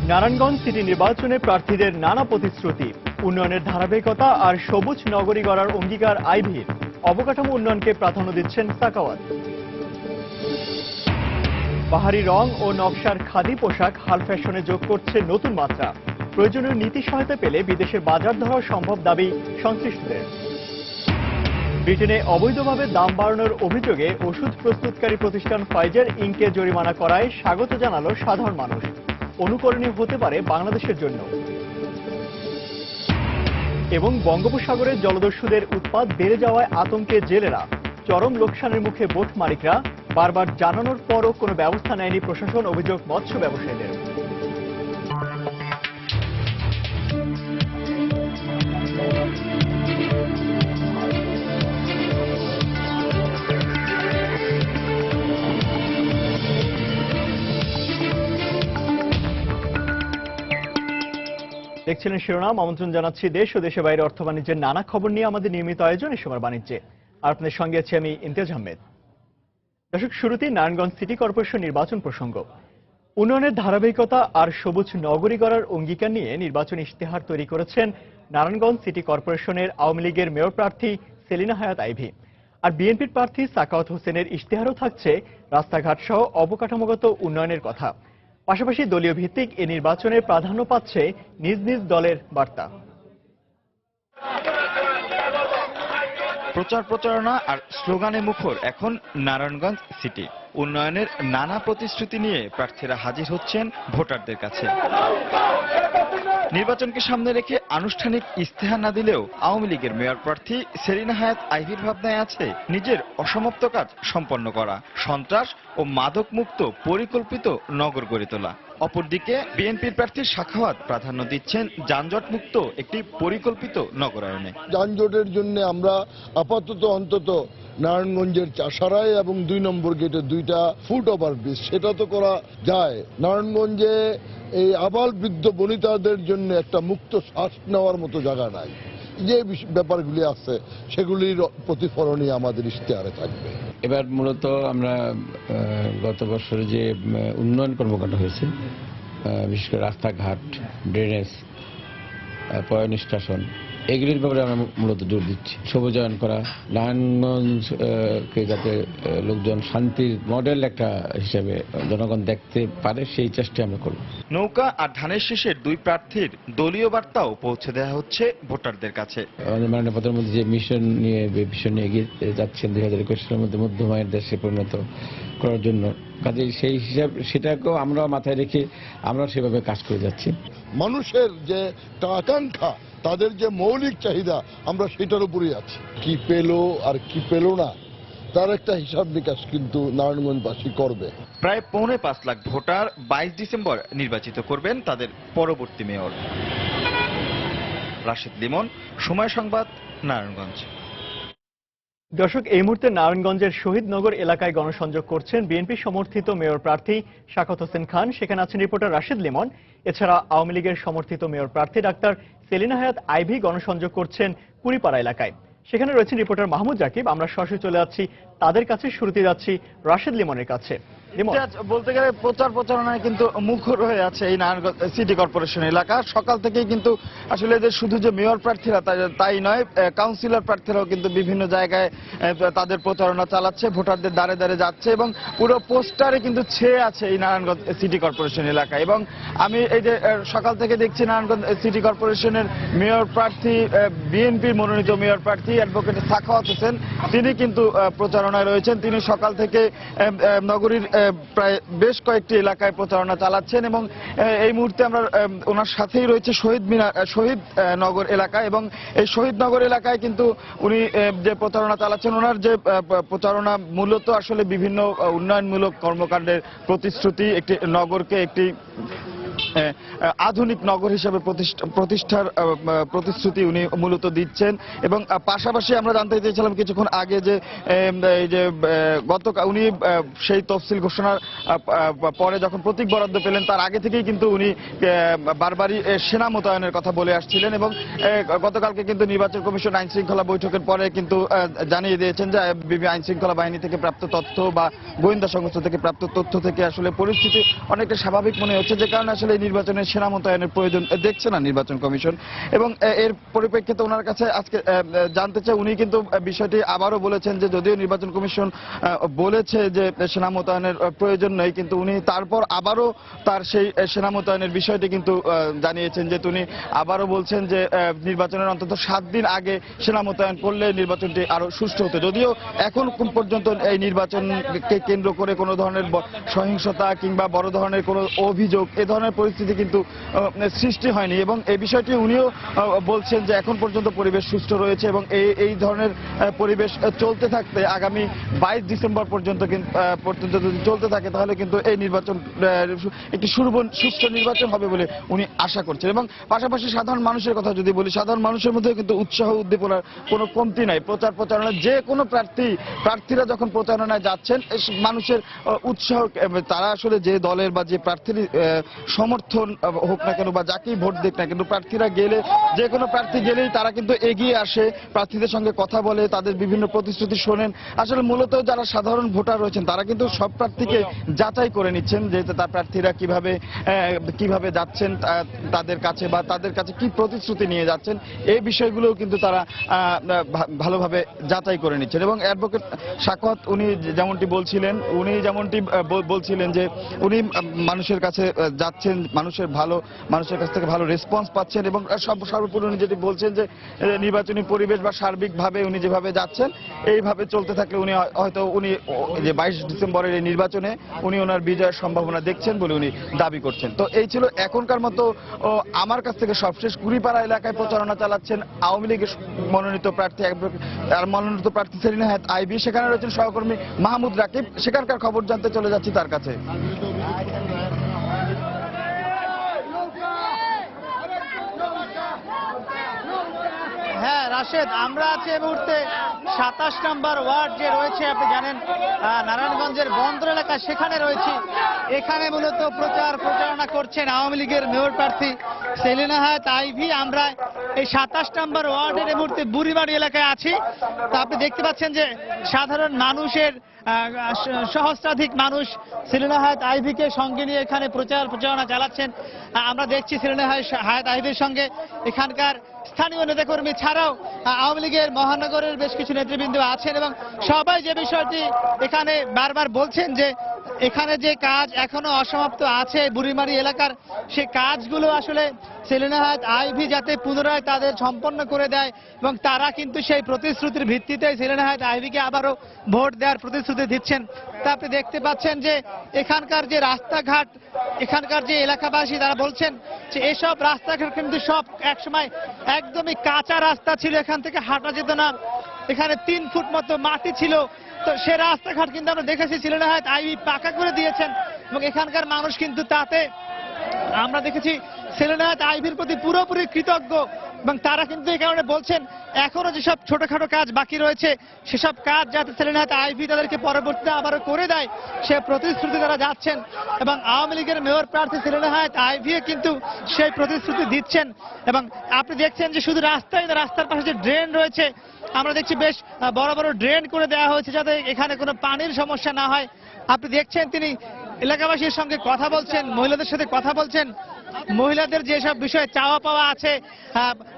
Narayanganj city নির্বাচনে প্রার্থীদের নানা প্রতিশ্রুতি, উন্নয়নের ধারাবাহিকতা আর সবুজ নগরী গড়ার অঙ্গীকার আইভির। অবকাঠামো উন্নয়নকে প্রাধান্য দিচ্ছেন সাখাওয়াত। বাহারি রং ও নকশার খাদি পোশাক হাল ফ্যাশনে যোগ করছে নতুন মাত্রা। প্রয়োজনীয় নীতি সহায়তা পেলে বিদেশে বাজার ধরা সম্ভব দাবি সংশ্লিষ্টদের। ব্রিটেনে অবৈধভাবে দাম বাড়ানোর অভিযোগে ওষুধ প্রস্তুতকারী প্রতিষ্ঠান ফাইজার ইনকে জরিমানা করায় স্বাগত জানালো সাধারণ মানুষ। অনুকরণীয় হতে পারে বাংলাদেশের জন্য। এবং বঙ্গোপসাগরে জলদস্যুদের উৎপাত বেড়ে যাওয়ায় আতঙ্কে জেলেরা। চরম লোকসানের মুখে বোট মালিকরা। বারবার জানানোর পরও কোনো ব্যবস্থা নেয়নি প্রশাসন, অভিযোগ মৎস্য ব্যবসায়ীদের। দেখছিলেন শিরোনাম। আমন্ত্রণ জানাচ্ছি দেশ ও দেশের বাইরে অর্থ বাণিজ্যের নানা খবর নিয়ে আমাদের নিয়মিত আয়োজন এই সময় বাণিজ্যে। আর আপনাদের সঙ্গে আছি আমি ইমতিয়াজ আহমেদ। দর্শক, শুরুতেই নারায়ণগঞ্জ সিটি কর্পোরেশন নির্বাচন প্রসঙ্গ। উন্নয়নের ধারাবাহিকতা আর সবুজ নগরী গড়ার অঙ্গীকার নিয়ে নির্বাচনী ইশতেহার তৈরি করেছেন নারায়ণগঞ্জ সিটি কর্পোরেশনের আওয়ামী লীগের মেয়র প্রার্থী সেলিনা হায়াত আইভি। আর বিএনপির প্রার্থী সাখাওয়াত হোসেনের ইশতেহারও থাকছে রাস্তাঘাট সহ অবকাঠামোগত উন্নয়নের কথা। পাশাপাশি দলীয় ভিত্তিক এ নির্বাচনে প্রাধান্য পাচ্ছে নিজ নিজ দলের বার্তা। প্রচার প্রচারণা আর স্লোগানে মুখর এখন নারায়ণগঞ্জ সিটি। উন্নয়নের নানা প্রতিশ্রুতি নিয়ে প্রার্থীরা হাজির হচ্ছেন ভোটারদের কাছে। নির্বাচনকে সামনে রেখে আনুষ্ঠানিক ইস্তেহার না দিলেও আওয়ামী লীগের মেয়র প্রার্থী সেলিনা হায়াত আইভির ভাবনায় আছে নিজের অসমাপ্ত কাজ সম্পন্ন করা, সন্ত্রাস ও মাদক মুক্ত পরিকল্পিত নগর গড়ে তোলা। অপরদিকে বিএনপির প্রার্থী সাখাওয়াত প্রাধান্য দিচ্ছেন যানজট মুক্ত একটি পরিকল্পিত নগরায়নে। যানজটের জন্য আমরা আপাতত অন্তত নারায়ণগঞ্জের চাষারায় এবং 2 নম্বর গেটে 2টা ফুট ওভারব্রিজ সেটা তো করা যায়। নারায়ণগঞ্জে এই আবাল বৃদ্ধ বনিতাদের জন্য একটা মুক্ত শ্বাস নেওয়ার মতো জায়গা নাই। যে ব্যাপারগুলি আছে সেগুলির প্রতিফলনই আমাদের ইশতেহারে থাকবে। এবার মূলত আমরা গত বছরে যে উন্নয়ন কর্মকাণ্ড হয়েছে, বিশেষ করে রাস্তাঘাট, ড্রেনেজ, পয় নিষ্কাশন, এগুলির ব্যাপারে আমরা মূলত জোর দিচ্ছি। সবুজায়ন করা, নারায়ণগঞ্জকে যাতে লোকজন শান্তির মডেল একটা হিসেবে জনগণ দেখতে পারে সেই চেষ্টা আমরা করব। নৌকা আর ধানের শীষের 2 প্রার্থীর দলীয় বার্তাও পৌঁছে দেওয়া হচ্ছে ভোটারদের কাছে। আমাদের মাননীয় প্রধানমন্ত্রী যে মিশন নিয়ে এগিয়ে যাচ্ছেন 2021 সালের মধ্যে মধ্যমায়ের দেশে পরিণত করার জন্য, কাজে সেই হিসাব সেটাকেও আমরা মাথায় রেখে আমরা সেভাবে কাজ করে যাচ্ছি। মানুষের যে আকাঙ্ক্ষা, তাদের যে মৌলিক চাহিদা, আমরা সেটার উপরেই আছি। কি পেল আর কি পেল না তার একটা হিসাব নিকাশ কিন্তু নারায়ণগঞ্জবাসী করবে। প্রায় 5.25 লাখ ভোটার 22 ডিসেম্বর নির্বাচিত করবেন তাদের পরবর্তী মেয়র। রাশেদ লিমন, সময় সংবাদ, নারায়ণগঞ্জ। দর্শক, এই মুহূর্তে নারায়ণগঞ্জের শহীদনগর এলাকায় গণসংযোগ করছেন বিএনপি সমর্থিত মেয়র প্রার্থী সাখাওয়াত হোসেন খান। সেখানে আছেন রিপোর্টার রাশেদ লিমন। এছাড়া আওয়ামী লীগের সমর্থিত মেয়র প্রার্থী ডাক্তার সেলিনা হায়াত আইভি গণসংযোগ করছেন কুড়িপাড়া এলাকায়। সেখানে রয়েছেন রিপোর্টার মাহমুদ জাকিব। আমরা সরাসরি চলে যাচ্ছি তাদের কাছে। শুরুতে যাচ্ছি রাশেদ লিমনের কাছে। বলতে গেলে প্রচার প্রচারণায় কিন্তু মুখর হয়ে আছে এই নারায়ণগঞ্জ সিটি কর্পোরেশন এলাকা। সকাল থেকেই কিন্তু আসলে যে শুধু যে মেয়র প্রার্থীরা তাই নয়, কাউন্সিলর প্রার্থীরাও কিন্তু বিভিন্ন জায়গায় তাদের প্রচারণা চালাচ্ছে, ভোটারদের দ্বারে দ্বারে যাচ্ছে এবং পুরো পোস্টারে কিন্তু ছেয়ে আছে এই নারায়ণগঞ্জ সিটি কর্পোরেশন এলাকা। এবং আমি এই যে সকাল থেকে দেখছি নারায়ণগঞ্জ সিটি কর্পোরেশনের মেয়র প্রার্থী, বিএনপির মনোনীত মেয়র প্রার্থী অ্যাডভোকেট সাখাওয়াত হোসেন, তিনি কিন্তু প্রচারণায় রয়েছেন। তিনি সকাল থেকে নগরীর প্রায় বেশ কয়েকটি এলাকায় প্রচারণা চালাচ্ছেন এবং এই মুহূর্তে আমরা ওনার সাথেই রয়েছে শহীদ নগর এলাকা। এবং এই শহীদ নগর এলাকায় কিন্তু উনি যে প্রচারণা চালাচ্ছেন, ওনার যে প্রচারণা মূলত আসলে বিভিন্ন উন্নয়নমূলক কর্মকাণ্ডের প্রতিশ্রুতি, একটি নগরকে একটি আধুনিক নগর হিসেবে প্রতিষ্ঠার প্রতিশ্রুতি উনি মূলত দিচ্ছেন। এবং পাশাপাশি আমরা জানতে চেয়েছিলাম কিছুক্ষণ আগে যে এই যে গতকাল উনি সেই তফসিল ঘোষণার পরে যখন প্রতীক বরাদ্দ পেলেন তার আগে থেকেই কিন্তু উনি বারবারই সেনা মোতায়েনের কথা বলে আসছিলেন। এবং গতকালকে কিন্তু নির্বাচন কমিশন আইন শৃঙ্খলা বৈঠকের পরে কিন্তু জানিয়ে দিয়েছেন যে আইন শৃঙ্খলা বাহিনী থেকে প্রাপ্ত তথ্য বা গোয়েন্দা সংস্থা থেকে প্রাপ্ত তথ্য থেকে আসলে পরিস্থিতি অনেকটা স্বাভাবিক মনে হচ্ছে, যে কারণে আসলে এই নির্বাচনে সেনা মোতায়েনের প্রয়োজন দেখছে না নির্বাচন কমিশন। এবং এর পরিপ্রেক্ষিতে ওনার কাছে আজকে জানতে চাই, উনি কিন্তু বিষয়টি আবারও বলেছেন যে যদিও নির্বাচন কমিশন বলেছে যে সেনা মোতায়েনের প্রয়োজন নেই, কিন্তু উনি তারপর আবারও তার সেই সেনা মোতায়েনের বিষয়টি কিন্তু জানিয়েছেন, যে তিনি আবারও বলছেন যে নির্বাচনের অন্তত 7 দিন আগে সেনা মোতায়েন করলে নির্বাচনটি আরো সুষ্ঠু হতো। যদিও এখন পর্যন্ত এই নির্বাচনকে কেন্দ্র করে কোনো ধরনের সহিংসতা কিংবা বড় ধরনের কোনো অভিযোগ এ ধরনের পরিস্থিতি কিন্তু সৃষ্টি হয়নি, এবং এই বিষয়টি উনিও বলছেন যে এখন পর্যন্ত পরিবেশ সুষ্ঠু রয়েছে, এবং এই ধরনের পরিবেশ চলতে থাকতে আগামী 22 ডিসেম্বর পর্যন্ত যদি চলতে থাকে তাহলে কিন্তু এই নির্বাচন একটি সুষ্ঠু নির্বাচন হবে বলে উনি আশা করছেন। এবং পাশাপাশি সাধারণ মানুষের কথা যদি বলি, সাধারণ মানুষের মধ্যে কিন্তু উৎসাহ উদ্দীপনার কোনো কমতি নাই। প্রচারণা যে কোনো প্রার্থীরা যখন প্রচারণায় যাচ্ছেন মানুষের উৎসাহ, তারা আসলে যে দলের বা যে প্রার্থীর সমর্থন হোক না কেন বা যাকেই ভোট দিক না কেন, প্রার্থীরা গেলে যে কোনো প্রার্থী গেলেই তারা কিন্তু এগিয়ে আসে, প্রার্থীদের সঙ্গে কথা বলে, তাদের বিভিন্ন প্রতিশ্রুতি শোনেন। আসলে মূলত যারা সাধারণ ভোটার রয়েছেন তারা কিন্তু সব প্রার্থীকে যাচাই করে নিচ্ছেন যে তার প্রার্থীরা কিভাবে যাচ্ছেন তাদের কাছে, বা তাদের কাছে কি প্রতিশ্রুতি নিয়ে যাচ্ছেন, এই বিষয়গুলোও কিন্তু তারা ভালোভাবে যাচাই করে নিচ্ছেন। এবং অ্যাডভোকেট সাখাওয়াত উনি যেমনটি বলছিলেন যে উনি মানুষের কাছে যাচ্ছেন, মানুষের কাছ থেকে ভালো রেসপন্স পাচ্ছেন, এবং সর্বোপরি উনি যেটি বলছেন যে নির্বাচনী পরিবেশ বা সার্বিকভাবে উনি যেভাবে যাচ্ছেন এইভাবে চলতে থাকলে উনি যে 22 ডিসেম্বরের এই নির্বাচনে উনি ওনার বিজয়ের সম্ভাবনা দেখছেন বলে উনি দাবি করছেন। তো এই ছিল এখনকার মতো আমার কাছ থেকে সবশেষ। কুড়িপাড়া এলাকায় প্রচারণা চালাচ্ছেন আওয়ামী লীগের মনোনীত প্রার্থী সেলিনা হায়াৎ আইভী। সেখানে রয়েছেন সহকর্মী মাহমুদ রাকিব। সেখানকার খবর জানতে চলে যাচ্ছি তার কাছে। হ্যাঁ রাশেদ, আমরা আছি এই মুহূর্তে 27 নম্বর ওয়ার্ড যে রয়েছে, আপনি জানেন নারায়ণগঞ্জের বন্দর এলাকা, সেখানে রয়েছি। এখানে মূলত প্রচারণা করছেন আওয়ামী লীগের মেয়র প্রার্থী সেলিনা হায়াৎ আইভী। আমরা এই 27 নম্বর ওয়ার্ডের এই মুহূর্তে বুড়িবাড়ি এলাকায় আছি। তা আপনি দেখতে পাচ্ছেন যে সাধারণ মানুষের সহস্রাধিক মানুষ সেলিনা হায়াৎ আইভীকে সঙ্গে নিয়ে এখানে প্রচারণা চালাচ্ছেন। আমরা দেখছি সেলিনা হায়াৎ আইভীর সঙ্গে এখানকার স্থানীয় নেতাকর্মী ছাড়াও আওয়ামী লীগের মহানগরের বেশ কিছু নেতৃবৃন্দ আছেন, এবং সবাই যে বিষয়টি এখানে বারবার বলছেন যে এখানে যে কাজ এখনো অসমাপ্ত আছে বুড়িমারি এলাকার, সে কাজগুলো আসলে সেলিনা হায়াৎ আইভী যাতে পুনরায় তাদের সম্পন্ন করে দেয়, এবং তারা কিন্তু সেই প্রতিশ্রুতির ভিত্তিতে সেলিনা হায়াৎ আইভীকে আবারও ভোট দেওয়ার প্রতিশ্রুতি দিচ্ছেন। তা আপনি দেখতে পাচ্ছেন যে এখানকার যে রাস্তাঘাট, এখানকার যে এলাকাবাসী তারা বলছেন যে এসব রাস্তাঘাট কিন্তু সব একসময় একদমই কাঁচা রাস্তা ছিল, এখান থেকে হাঁটা যেত না, এখানে 3 ফুট মতো মাটি ছিল। তো সে রাস্তাঘাট কিন্তু আমরা দেখেছি সেলিনা হায়াৎ আইভী পাকা করে দিয়েছেন, এবং এখানকার মানুষ কিন্তু তাতে আমরা দেখেছি সেলিনা হায়াৎ আইভীর প্রতি পুরোপুরি কৃতজ্ঞ, এবং তারা কিন্তু এই কারণে বলছেন এখনো যেসব ছোটখাটো কাজ বাকি রয়েছে সেসব কাজ যাতে সেলিনা হায়াৎ আইভী তাদেরকে পরবর্তীতে আবারও করে দেয় সে প্রতিশ্রুতি তারা যাচ্ছেন, এবং আওয়ামী লীগের মেয়র প্রার্থী সেলিনা হায়াৎ আইভী কিন্তু সেই প্রতিশ্রুতি দিচ্ছেন। এবং আপনি দেখছেন যে শুধু রাস্তার পাশে যে ড্রেন রয়েছে, আমরা দেখছি বেশ বড় বড় ড্রেন করে দেওয়া হয়েছে যাতে এখানে কোনো পানির সমস্যা না হয়। আপনি দেখছেন তিনি এলাকাবাসীর সঙ্গে কথা বলছেন, মহিলাদের সাথে কথা বলছেন, মহিলাদের যেসব বিষয়ে চাওয়া পাওয়া আছে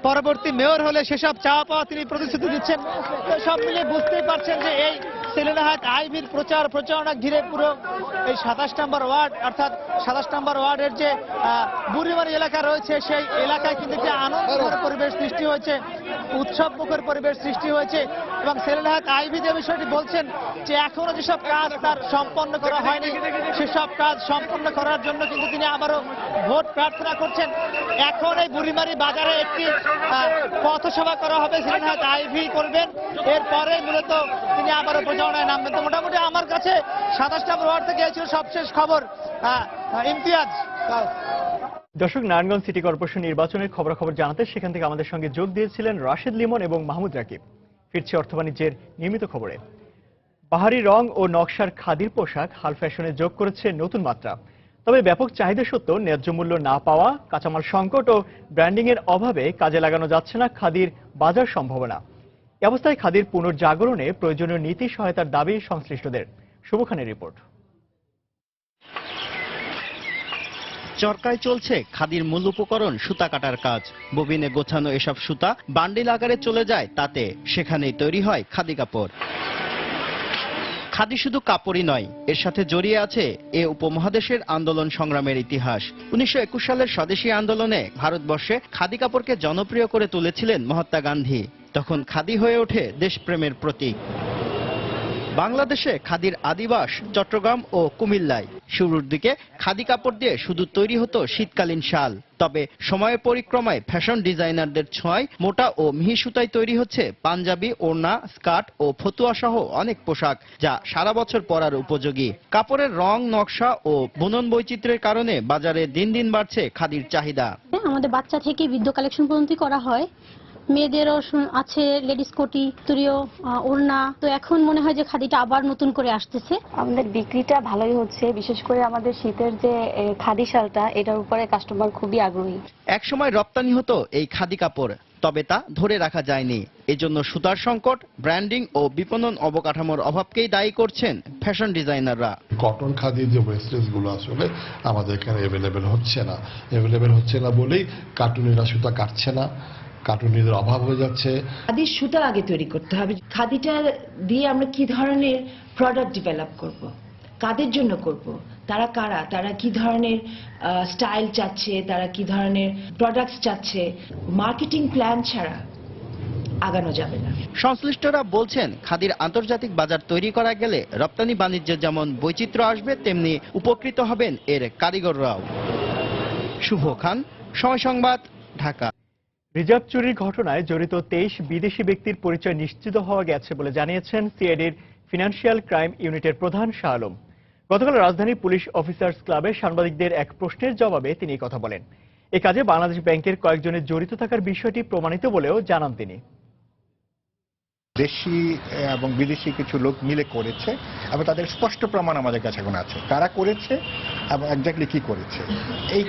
পরবর্তী মেয়র হলে সেসব চাওয়া পাওয়া তিনি প্রতিশ্রুতি দিচ্ছেন। তো সব মিলিয়ে বুঝতেই পারছেন যে এই সেলিনা হায়াৎ আইভীর প্রচারণা ঘিরে পুরো এই 27 নম্বর ওয়ার্ড, অর্থাৎ 27 নম্বর ওয়ার্ডের যে বুড়িবাড়ি এলাকা রয়েছে সেই এলাকায় কিন্তু যে আনন্দময় পরিবেশ সৃষ্টি হয়েছে, উৎসবমুখর পরিবেশ সৃষ্টি হয়েছে। এবং সেলিনা হায়াৎ আইভী যে বিষয়টি বলছেন যে এখনো যেসব কাজ তার সম্পন্ন করা হয়নি সেসব কাজ সম্পন্ন করার জন্য কিন্তু তিনি আবারও ভোট প্রার্থনা করছেন। এখন এই বুড়িমারি বাজারে একটি পথসভা করা হবে, সেলিনা হায়াৎ আইভী করবেন, এরপরে মূলত তিনি আবারও প্রচারণায় নামবেন। তো মোটামুটি আমার কাছে 27 নম্বর ওয়ার্ড থেকে এই ছিল সবশেষ খবর। ইমতিয়াজ। দর্শক, নারায়ণগঞ্জ সিটি কর্পোরেশন নির্বাচনের খবরাখবর জানাতে সেখান থেকে আমাদের সঙ্গে যোগ দিয়েছিলেন রাশেদ লিমন এবং মাহমুদ রাকিব। ফিরছে অর্থ বাণিজ্যের নিয়মিত খবরে। বাহারি রং ও নকশার খাদির পোশাক হাল ফ্যাশনে যোগ করেছে নতুন মাত্রা। তবে ব্যাপক চাহিদা সত্ত্বেও ন্যায্য মূল্য না পাওয়া, কাঁচামাল সংকট ও ব্র্যান্ডিং এর অভাবে কাজে লাগানো যাচ্ছে না খাদির বাজার সম্ভাবনা। এ অবস্থায় খাদির পুনর্জাগরণে প্রয়োজনীয় নীতি সহায়তার দাবি সংশ্লিষ্টদের। শুভ খানের রিপোর্ট। চরকায় চলছে খাদির মূল উপকরণ সুতা কাটার কাজ। ববিনে গোছানো এসব সুতা বান্ডিল আকারে চলে যায় তাতে, সেখানেই তৈরি হয় খাদি কাপড়। খাদি শুধু কাপড়ই নয়, এর সাথে জড়িয়ে আছে এ উপমহাদেশের আন্দোলন সংগ্রামের ইতিহাস। 1921 সালের স্বদেশী আন্দোলনে ভারতবর্ষে খাদি কাপড়কে জনপ্রিয় করে তুলেছিলেন মহাত্মা গান্ধী। তখন খাদি হয়ে ওঠে দেশপ্রেমের প্রতীক। বাংলাদেশে খাদির আদিবাস চট্টগ্রাম ও কুমিল্লায়। শুরুর দিকে খাদি কাপড় দিয়ে শুধু তৈরি হতো শীতকালীন শাল, তবে সময়ের পরিক্রমায় ফ্যাশন ডিজাইনারদের ছোঁয়ায় মোটা ও মিহি সুতায় তৈরি হচ্ছে পাঞ্জাবি, ওড়না, স্কার্ট ও ফতুয়া সহ অনেক পোশাক, যা সারা বছর পরার উপযোগী। কাপড়ের রং, নকশা ও বুনন বৈচিত্র্যের কারণে বাজারে দিন দিন বাড়ছে খাদির চাহিদা। আমাদের বাচ্চা থেকে বৃদ্ধ কালেকশন পর্যন্ত করা হয়, মেয়েদেরও আছে লেডিস কোটি, তুরিও, ওড়না। তো এখন মনে হয় যে খাদিটা আবার নতুন করে আসতেছে। আমাদের বিক্রিটা ভালোই হচ্ছে, বিশেষ করে আমাদের শীতের যে খাদি শালটা, এটার উপরে কাস্টমার খুবই আগ্রহী। একসময় রপ্তানি হতো এই খাদি কাপড়, তবে তা ধরে রাখা যায়নি। এজন্য সুতার সংকট, ব্র্যান্ডিং ও বিপণন অবকাঠামোর অভাবকেই দায়ী করছেন ফ্যাশন ডিজাইনাররা। কটন খাদির যে ওয়েস্টেজ গুলো আসলে আমাদের এখানে অ্যাভেলেবেল হচ্ছে না বলেই কার্টুনিরা সুতা কাটছে না, কার্টুনিদের অভাব হয়ে যাচ্ছে। খাদির সুতা আগে তৈরি করতে হবে। খাদিটা দিয়ে আমরা কি ধরনের প্রোডাক্ট ডেভেলপ করব, কাদের জন্য করব, তারা কারা, তারা কি ধরনের স্টাইল চাচ্ছে, তারা কি ধরনের প্রোডাক্টস চাচ্ছে। মার্কেটিং প্ল্যান ছাড়া আগানো যাবে না। সংশ্লিষ্টরা বলছেন, খাদির আন্তর্জাতিক বাজার তৈরি করা গেলে রপ্তানি বাণিজ্যে যেমন বৈচিত্র্য আসবে, তেমনি উপকৃত হবেন এর কারিগররাও। শুভ খান, সময় সংবাদ, ঢাকা। রিজার্ভ চুরির ঘটনায় জড়িত 23 বিদেশি ব্যক্তির পরিচয় নিশ্চিত হওয়া গেছে বলে জানিয়েছেন সিআইডির ফিনান্সিয়াল ক্রাইম ইউনিটের প্রধান শাহ আলম। গতকাল রাজধানী পুলিশ অফিসার্স ক্লাবে সাংবাদিকদের এক প্রশ্নের জবাবে তিনি এই কথা বলেন। এ কাজে বাংলাদেশ ব্যাংকের কয়েকজনের জড়িত থাকার বিষয়টি প্রমাণিত বলেও জানান তিনি। দেশি এবং বিদেশি কিছু লোক মিলে করেছে এবং তাদের স্পষ্ট প্রমাণ আমাদের কাছে এখন আছে, কারা করেছে এবং এক্স্যাক্টলি কি করেছে। এই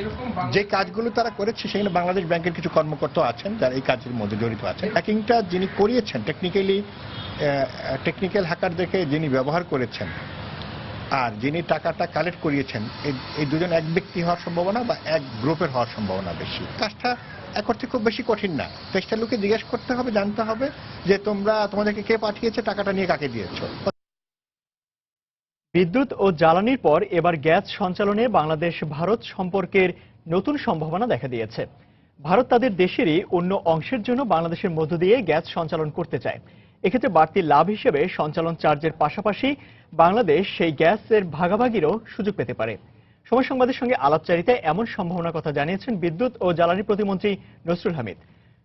যে কাজগুলো তারা করেছে সেখানে বাংলাদেশ ব্যাংকের কিছু কর্মকর্তা আছেন যারা এই কাজের মধ্যে জড়িত আছেন। হ্যাকিংটা যিনি করিয়েছেন, টেকনিক্যাল হ্যাকারদেরকে যিনি ব্যবহার করেছেন আর যিনি টাকাটা কালেক্ট করিয়েছেন, এই দুজন এক ব্যক্তি হওয়ার সম্ভাবনা বা এক গ্রুপের হওয়ার সম্ভাবনা বেশি। কাজটা এক করতে খুব বেশি কঠিন না। 23টা লোককে জিজ্ঞেস করতে হবে, জানতে হবে যে তোমাদেরকে কে পাঠিয়েছে, টাকাটা নিয়ে কাকে দিয়েছো। বিদ্যুৎ ও জ্বালানির পর এবার গ্যাস সঞ্চালনে বাংলাদেশ ভারত সম্পর্কের নতুন সম্ভাবনা দেখা দিয়েছে। ভারত তাদের দেশেরই অন্য অংশের জন্য বাংলাদেশের মধ্য দিয়ে গ্যাস সঞ্চালন করতে চায়। এক্ষেত্রে বাড়তি লাভ হিসেবে সঞ্চালন চার্জের পাশাপাশি বাংলাদেশ সেই গ্যাসের ভাগাভাগিরও সুযোগ পেতে পারে। সময় সংবাদের সঙ্গে আলাপচারিতায় এমন সম্ভাবনার কথা জানিয়েছেন বিদ্যুৎ ও জ্বালানি প্রতিমন্ত্রী নসরুল হামিদ।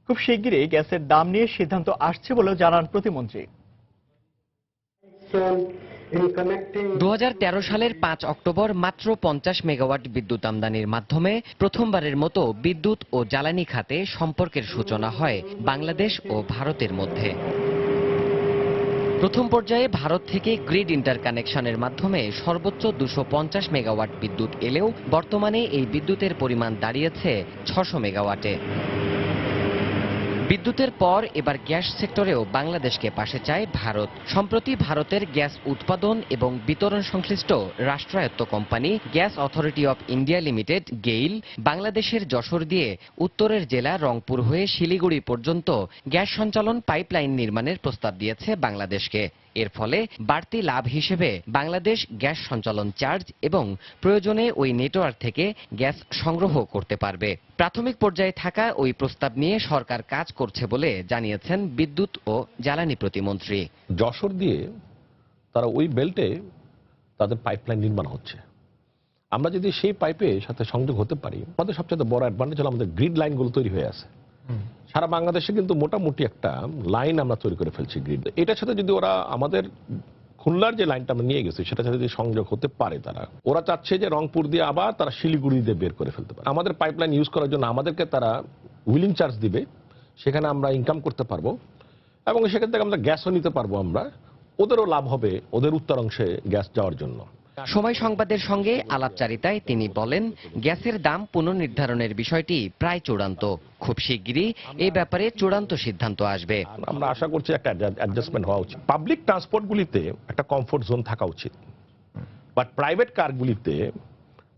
খুব শিগগিরই গ্যাসের দাম নিয়ে সিদ্ধান্ত আসছে বলেও জানান প্রতিমন্ত্রী। 2013 সালের 5 অক্টোবর মাত্র 50 মেগাওয়াট বিদ্যুৎ আমদানির মাধ্যমে প্রথমবারের মতো বিদ্যুৎ ও জ্বালানি খাতে সম্পর্কের সূচনা হয় বাংলাদেশ ও ভারতের মধ্যে। প্রথম পর্যায়ে ভারত থেকে গ্রিড ইন্টারকানেকশনের মাধ্যমে সর্বোচ্চ 250 মেগাওয়াট বিদ্যুৎ এলেও বর্তমানে এই বিদ্যুতের পরিমাণ দাঁড়িয়েছে 600 মেগাওয়াটে। বিদ্যুতের পর এবার গ্যাস সেক্টরেও বাংলাদেশকে পাশে চায় ভারত। সম্প্রতি ভারতের গ্যাস উৎপাদন এবং বিতরণ সংশ্লিষ্ট রাষ্ট্রায়ত্ত company Gas Authority of India Limited GAIL বাংলাদেশের যশোর দিয়ে উত্তরের জেলা রংপুর হয়ে শিলিগুড়ি পর্যন্ত গ্যাস সঞ্চালন পাইপলাইন নির্মাণের প্রস্তাব দিয়েছে বাংলাদেশকে। এর ফলে বাড়তি লাভ হিসেবে বাংলাদেশ গ্যাস সঞ্চালন চার্জ এবং প্রয়োজনে ওই নেটওয়ার্ক থেকে গ্যাস সংগ্রহ করতে পারবে। প্রাথমিক পর্যায়ে থাকা ওই প্রস্তাব নিয়ে সরকার কাজ করছে বলে জানিয়েছেন বিদ্যুৎ ও জ্বালানি প্রতিমন্ত্রী। যশোর দিয়ে তারা ওই বেল্টে তাদের পাইপলাইন নির্মাণ হচ্ছে। আমরা যদি সেই পাইপের সাথে সংযোগ হতে পারি, আমাদের সবচেয়ে বড় অ্যাডভান্টেজ হলো আমাদের গ্রিড লাইনগুলো তৈরি হয়ে আছে। সারা বাংলাদেশে কিন্তু মোটামুটি একটা লাইন আমরা তৈরি করে ফেলছি গ্রিড। এটার সাথে যদি ওরা আমাদের খুলনার যে লাইনটা আমরা নিয়ে গেছি সেটার সাথে যদি সংযোগ হতে পারে, ওরা চাচ্ছে যে রংপুর দিয়ে আবার তারা শিলিগুড়ি দিয়ে বের করে ফেলতে পারে। আমাদের পাইপলাইন ইউজ করার জন্য আমাদেরকে তারা উইলিং চার্জ দিবে, সেখানে আমরা ইনকাম করতে পারবো এবং সেখান থেকে আমরা গ্যাসও নিতে পারবো। আমরা ওদেরও লাভ হবে ওদের উত্তরাংশে গ্যাস যাওয়ার জন্য। সময় সংবাদের সঙ্গে আলাপচারিতায় তিনি বলেন, গ্যাসের দাম পুনর্নির্ধারণের বিষয়টি প্রায় চূড়ান্ত। খুব শিগগিরই এই ব্যাপারে চূড়ান্ত সিদ্ধান্ত আসবে। আমরা আশা করছি একটা অ্যাডজাস্টমেন্ট হওয়া উচিত। পাবলিক ট্রান্সপোর্টগুলিতে একটা কমফোর্ট জোন থাকা উচিত, বাট প্রাইভেট কারগুলিতে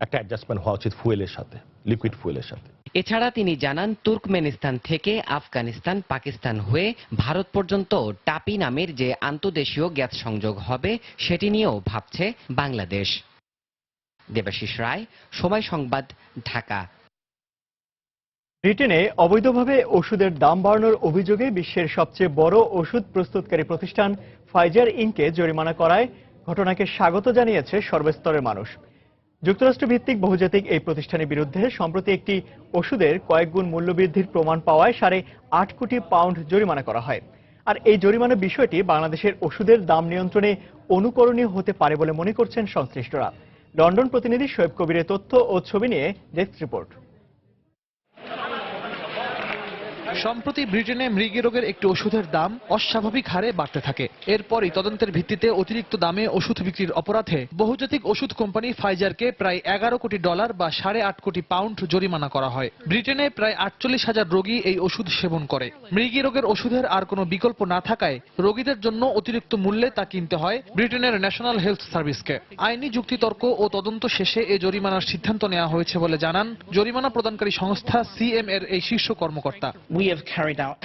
একটা অ্যাডজাস্টমেন্ট হওয়া উচিত ফুয়েলের সাথে, লিকুইড ফুয়েলের সাথে। এছাড়া তিনি জানান তুর্কমেনিস্তান থেকে আফগানিস্তান, পাকিস্তান হয়ে ভারত পর্যন্ত টাপি নামের যে আন্তদেশীয় গ্যাস সংযোগ হবে সেটি নিয়েও ভাবছে বাংলাদেশ। দেবাশিস রায়, সময় সংবাদ, ঢাকা। ব্রিটেনে অবৈধভাবে ওষুধের দাম বাড়ানোর অভিযোগে বিশ্বের সবচেয়ে বড় ওষুধ প্রস্তুতকারী প্রতিষ্ঠান ফাইজার ইনকে জরিমানা করায় ঘটনাকে স্বাগত জানিয়েছে সর্বস্তরের মানুষ। যুক্তরাষ্ট্র ভিত্তিক বহুজাতিক এই প্রতিষ্ঠানের বিরুদ্ধে সম্প্রতি একটি ওষুধের কয়েক গুণ মূল্যবৃদ্ধির প্রমাণ পাওয়ায় 8.5 কোটি পাউন্ড জরিমানা করা হয়। আর এই জরিমানার বিষয়টি বাংলাদেশের ওষুধের দাম নিয়ন্ত্রণে অনুকরণীয় হতে পারে বলে মনে করছেন সংশ্লিষ্টরা। লন্ডন প্রতিনিধি শোয়েব কবিরের তথ্য ও ছবি নিয়ে ডেস্ক রিপোর্ট। সম্প্রতি ব্রিটেনে মৃগী রোগের একটি ওষুধের দাম অস্বাভাবিক হারে বাড়তে থাকে। এরপরই তদন্তের ভিত্তিতে অতিরিক্ত দামে ওষুধ বিক্রির অপরাধে বহুজাতিক ওষুধ কোম্পানি ফাইজারকে প্রায় $11 কোটি বা 8.5 কোটি পাউন্ড জরিমানা করা হয়। ব্রিটেনে প্রায় 48,000 রোগী এই ওষুধ সেবন করে। মৃগী রোগের ওষুধের আর কোনো বিকল্প না থাকায় রোগীদের জন্য অতিরিক্ত মূল্যে তা কিনতে হয় ব্রিটেনের ন্যাশনাল হেলথ সার্ভিসকে। আইনি যুক্তিতর্ক ও তদন্ত শেষে এই জরিমানার সিদ্ধান্ত নেওয়া হয়েছে বলে জানান জরিমানা প্রদানকারী সংস্থা সিএম এর এই শীর্ষ কর্মকর্তা।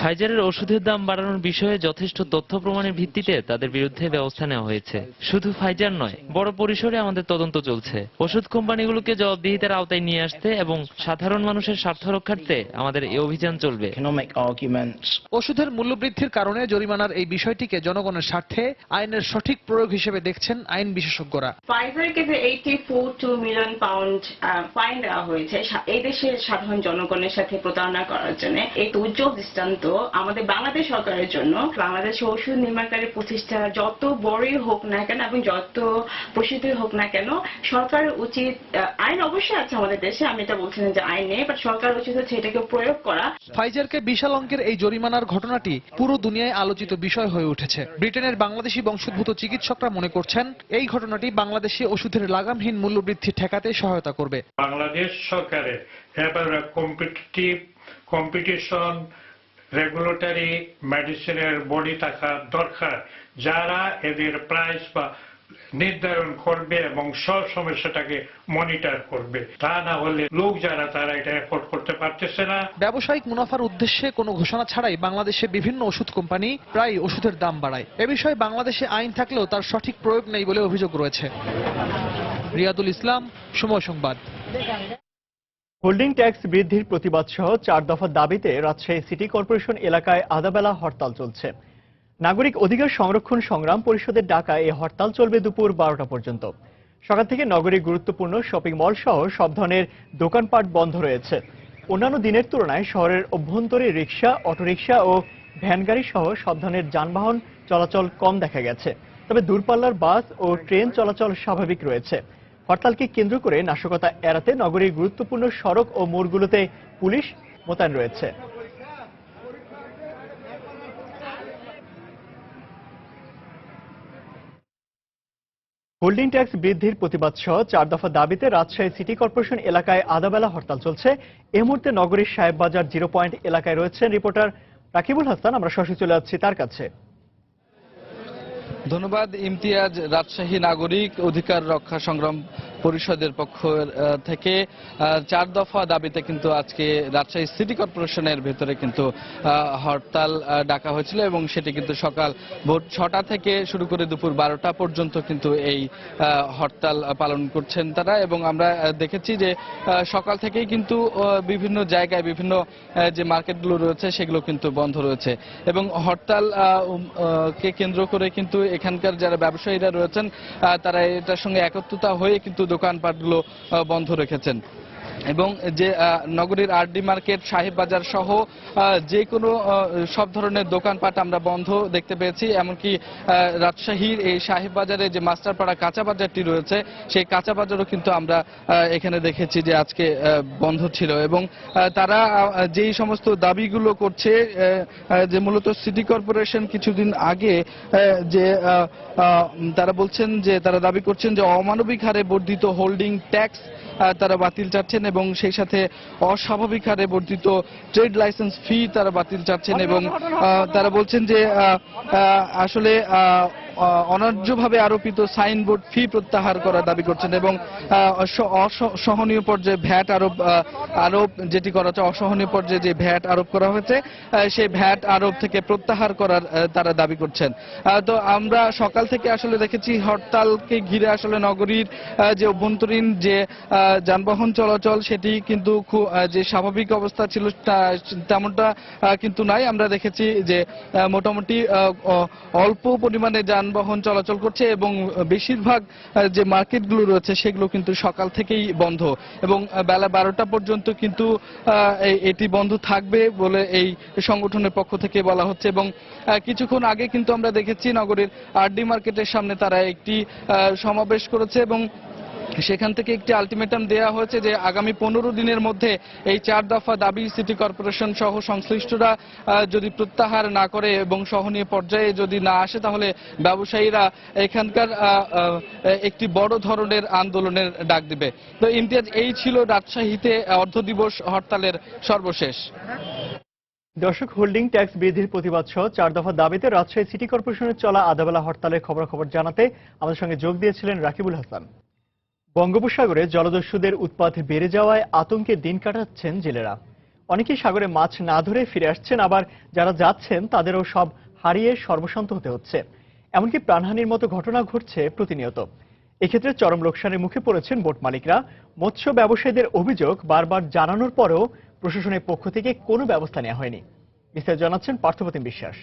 ফাইজারের ওষুধের দাম বাড়ানোর বিষয়ে যথেষ্ট তথ্য প্রমাণের ভিত্তিতে তাদের বিরুদ্ধে ব্যবস্থা নেওয়া হয়েছে। শুধু ফাইজার নয়, বড় পরিসরে আমাদের তদন্ত চলছে। ওষুধ কোম্পানিগুলোকে জবাবদিহিতার আওতায় নিয়ে আসতে এবং সাধারণ মানুষের স্বার্থ রক্ষার্থে আমাদের এই অভিযান চলবে। ওষুধের মূল্যবৃদ্ধির কারণে জরিমানার এই বিষয়টিকে জনগণের স্বার্থে আইনের সঠিক প্রয়োগ হিসেবে দেখছেন আইন বিশেষজ্ঞরা। ফাইজারকে যে 84 মিলিয়ন পাউন্ড ফাইন দেওয়া হয়েছে এই দেশের সাধারণ জনগণের সাথে প্রতারণা করার জন্য, এই উজ্জ্বল দৃষ্টান্ত আমাদের বাংলাদেশ সরকারের জন্য। বাংলাদেশ ওষুধ নির্মাণকারী প্রতিষ্ঠান যত বড়ই হোক না কেন এবং যত প্রসিদ্ধ হোক না কেন, সরকারের উচিত, আইন অবশ্যই আছে আমাদের দেশে, আমি এটা বলছি না যে আইন নেই, বাট সরকারের উচিত হচ্ছে এটাকে প্রয়োগ করা। ফাইজারকে বিশাল অঙ্কের এই জরিমানার ঘটনাটি পুরো দুনিয়ায় আলোচিত বিষয় হয়ে উঠেছে। ব্রিটেনের বাংলাদেশি বংশোদ্ভূত চিকিৎসকরা মনে করছেন এই ঘটনাটি বাংলাদেশে ওষুধের লাগামহীন মূল্যবৃদ্ধি ঠেকাতে সহায়তা করবে। বাংলাদেশ সরকারের কম্পিটিশন রেগুলেটরি মেডিসিনের বডি থাকা দরকার, যারা এদের প্রাইস বা নির্ধারণ করবে এবং সব সমস্যাটাকে মনিটর করবে। তা না হলে লোক যারা তারা এটা এফোর্ড করতে পারতেছে না। ব্যবসায়িক মুনাফার উদ্দেশ্যে কোনো ঘোষণা ছাড়াই বাংলাদেশে বিভিন্ন ওষুধ কোম্পানি প্রায় ওষুধের দাম বাড়ায়। এ বিষয়ে বাংলাদেশে আইন থাকলেও তার সঠিক প্রয়োগ নেই বলে অভিযোগ রয়েছে। রিয়াদুল ইসলাম, সময় সংবাদ। হোল্ডিং ট্যাক্স বৃদ্ধির প্রতিবাদ সহ 4 দফা দাবিতে রাজশাহী সিটি কর্পোরেশন এলাকায় আধাবেলা হরতাল চলছে। নাগরিক অধিকার সংরক্ষণ সংগ্রাম পরিষদের ডাকায় এই হরতাল চলবে দুপুর 12টা পর্যন্ত। সকাল থেকে নগরীর গুরুত্বপূর্ণ শপিং মল সহ সব ধরনের দোকানপাট বন্ধ রয়েছে। অন্যান্য দিনের তুলনায় শহরের অভ্যন্তরে রিক্সা, অটোরিকশা ও ভ্যানগাড়ি সহ সব ধরনের যানবাহন চলাচল কম দেখা গেছে। তবে দূরপাল্লার বাস ও ট্রেন চলাচল স্বাভাবিক রয়েছে। হরতালকে কেন্দ্র করে নাশকতা এড়াতে নগরীর গুরুত্বপূর্ণ সড়ক ও মোড়গুলোতে পুলিশ মোতায়েন রয়েছে। হোল্ডিং ট্যাক্স বৃদ্ধির প্রতিবাদ সহ 4 দফা দাবিতে রাজশাহী সিটি কর্পোরেশন এলাকায় আধাবেলা হরতাল চলছে। এই মুহূর্তে নগরীর সাহেববাজার 0 পয়েন্ট এলাকায় রয়েছেন রিপোর্টার রাকিবুল হাসান। আমরা সরাসরি চলে যাচ্ছি তার কাছে। ধন্যবাদ ইমতিয়াজ। রাজশাহী নাগরিক অধিকার রক্ষা সংগ্রাম পরিষদের পক্ষ থেকে 4 দফা দাবিতে কিন্তু আজকে রাজশাহী সিটি কর্পোরেশনের ভেতরে কিন্তু হরতাল ডাকা হয়েছিল এবং সেটি কিন্তু সকাল ভোর 6টা থেকে শুরু করে দুপুর 12টা পর্যন্ত কিন্তু এই হরতাল পালন করছেন তারা। এবং আমরা দেখেছি যে সকাল থেকেই কিন্তু বিভিন্ন জায়গায় বিভিন্ন যে মার্কেটগুলো রয়েছে সেগুলো কিন্তু বন্ধ রয়েছে এবং হরতাল কে কেন্দ্র করে কিন্তু এখানকার যারা ব্যবসায়ীরা রয়েছেন তারা এটার সঙ্গে একত্রতা হয়ে কিন্তু দোকানপাটগুলো বন্ধ রেখেছেন। এবং যে নগরীর আরডি মার্কেট, সাহেববাজার সহ যে কোনো সব ধরনের দোকানপাট আমরা বন্ধ দেখতে পেয়েছি। এমনকি রাজশাহীর এই সাহেববাজারে যে মাস্টারপাড়া কাঁচা বাজারটি রয়েছে সেই কাঁচা বাজারও কিন্তু আমরা এখানে দেখেছি যে আজকে বন্ধ ছিল। এবং তারা যেই সমস্ত দাবিগুলো করছে যে মূলত সিটি কর্পোরেশন কিছুদিন আগে যে তারা বলছেন যে তারা দাবি করছেন যে অমানবিক হারে বর্ধিত হোল্ডিং ট্যাক্স তারা বাতিল চাচ্ছেন এবং সেই সাথে অস্বাভাবিক হারে বর্ধিত ট্রেড লাইসেন্স ফি তারা বাতিল চাচ্ছেন এবং তারা বলছেন যে আসলে অন্যায্যভাবে আরোপিত সাইনবোর্ড ফি প্রত্যাহার করার দাবি করছেন এবং অসহনীয় পর্যায়ে ভ্যাট আরোপ যেটি করা হচ্ছে, অসহনীয় পর্যায়ে যে ভ্যাট আরোপ করা হয়েছে সেই ভ্যাট আরোপ থেকে প্রত্যাহার করার তারা দাবি করছেন। তো আমরা সকাল থেকে আসলে দেখেছি হরতালকে ঘিরে আসলে নগরীর যে অভ্যন্তরীণ যে যানবাহন চলাচল সেটি কিন্তু যে স্বাভাবিক অবস্থা ছিল তেমনটা কিন্তু নাই। আমরা দেখেছি যে মোটামুটি অল্প পরিমাণে যানবাহন চলাচল করছে এবং বেশিরভাগ যে মার্কেটগুলো রয়েছে সেগুলো কিন্তু সকাল থেকেই বন্ধ এবং বেলা 12টা পর্যন্ত কিন্তু এটি বন্ধ থাকবে বলে এই সংগঠনের পক্ষ থেকে বলা হচ্ছে। এবং কিছুক্ষণ আগে কিন্তু আমরা দেখেছি নগরীর আরডি মার্কেটের সামনে তারা একটি সমাবেশ করেছে এবং সেখান থেকে একটি আলটিমেটাম দেওয়া হয়েছে যে আগামী 15 দিনের মধ্যে এই 4 দফা দাবি সিটি কর্পোরেশন সহ সংশ্লিষ্টরা যদি প্রত্যাহার না করে এবং সহনীয় পর্যায়ে যদি না আসে তাহলে ব্যবসায়ীরা এখানকার একটি বড় ধরনের আন্দোলনের ডাক দিবে। তো ইমতিয়াজ, এই ছিল রাজশাহীতে অর্ধদিবস হরতালের সর্বশেষ। দর্শক, হোল্ডিং ট্যাক্স বৃদ্ধির প্রতিবাদ সহ 4 দফা দাবিতে রাজশাহী সিটি কর্পোরেশনের চলা আদাবেলা হরতালের খবরাখবর জানাতে আমাদের সঙ্গে যোগ দিয়েছিলেন রাকিবুল হাসান। বঙ্গোপসাগরে জলদস্যুদের উৎপাত বেড়ে যাওয়ায় আতঙ্কে দিন কাটাচ্ছেন জেলেরা। অনেকেই সাগরে মাছ না ধরে ফিরে আসছেন, আবার যারা যাচ্ছেন তাদেরও সব হারিয়ে সর্বশান্ত হতে হচ্ছে। এমনকি প্রাণহানির মতো ঘটনা ঘটছে প্রতিনিয়ত। এক্ষেত্রে চরম লোকসানের মুখে পড়েছেন বোট মালিকরা। মৎস্য ব্যবসায়ীদের অভিযোগ, বারবার জানানোর পরেও প্রশাসনের পক্ষ থেকে কোনো ব্যবস্থা নেওয়া হয়নি। বিস্তারিত জানাচ্ছেন পার্থপ্রতিম বিশ্বাস।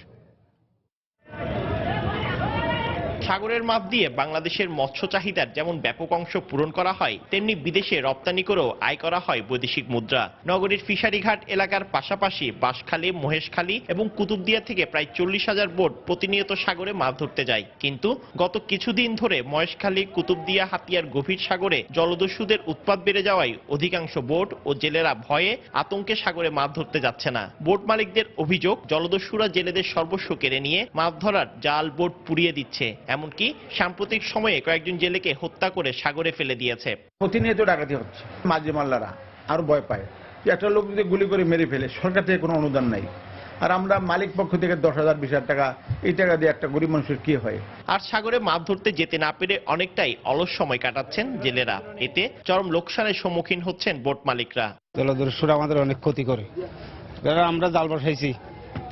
সাগরের মাছ দিয়ে বাংলাদেশের মৎস্য চাহিদার যেমন ব্যাপক অংশ পূরণ করা হয়, তেমনি বিদেশে রপ্তানি করেও আয় করা হয় বৈদেশিক মুদ্রা। নগরীর ফিশারিঘাট এলাকার পাশাপাশি বাঁশখালী, মহেশখালী এবং কুতুবদিয়া থেকে প্রায় 40,000 বোট প্রতিনিয়ত সাগরে মাছ ধরতে যায়। কিন্তু গত কিছুদিন ধরে মহেশখালী, কুতুবদিয়া, হাতিয়ার গভীর সাগরে জলদস্যুদের উৎপাত বেড়ে যাওয়ায় অধিকাংশ বোট ও জেলেরা ভয়ে আতঙ্কে সাগরে মাছ ধরতে যাচ্ছে না। বোট মালিকদের অভিযোগ, জলদস্যুরা জেলেদের সর্বস্ব কেড়ে নিয়ে মাছ ধরার জাল বোট পুড়িয়ে দিচ্ছে। এমনকি সাম্প্রতিক সময়ে কয়েকজন জেলেকে হত্যা করে সাগরে ফেলে দিয়েছে। প্রতিনিয়ত ডাকাতি হচ্ছে, মাঝি মাল্লারা আরো ভয় পায় যে একটা লোক যদি গুলি করে মেরে ফেলে, সরকার থেকে কোনো অনুদান নাই, আর আমরা মালিক পক্ষ থেকে 10,000 20,000 টাকা, এই টাকা দিয়ে একটা গরিব মানুষের কি হয়। আর সাগরে মাছ ধরতে যেতে না পেরে অনেকটাই অলস সময় কাটাচ্ছেন জেলেরা। এতে চরম লোকসানের সম্মুখীন হচ্ছেন বোট মালিকরা। জলদস্যুরা আমাদের অনেক ক্ষতি করে। আমরা জাল বসাইছি,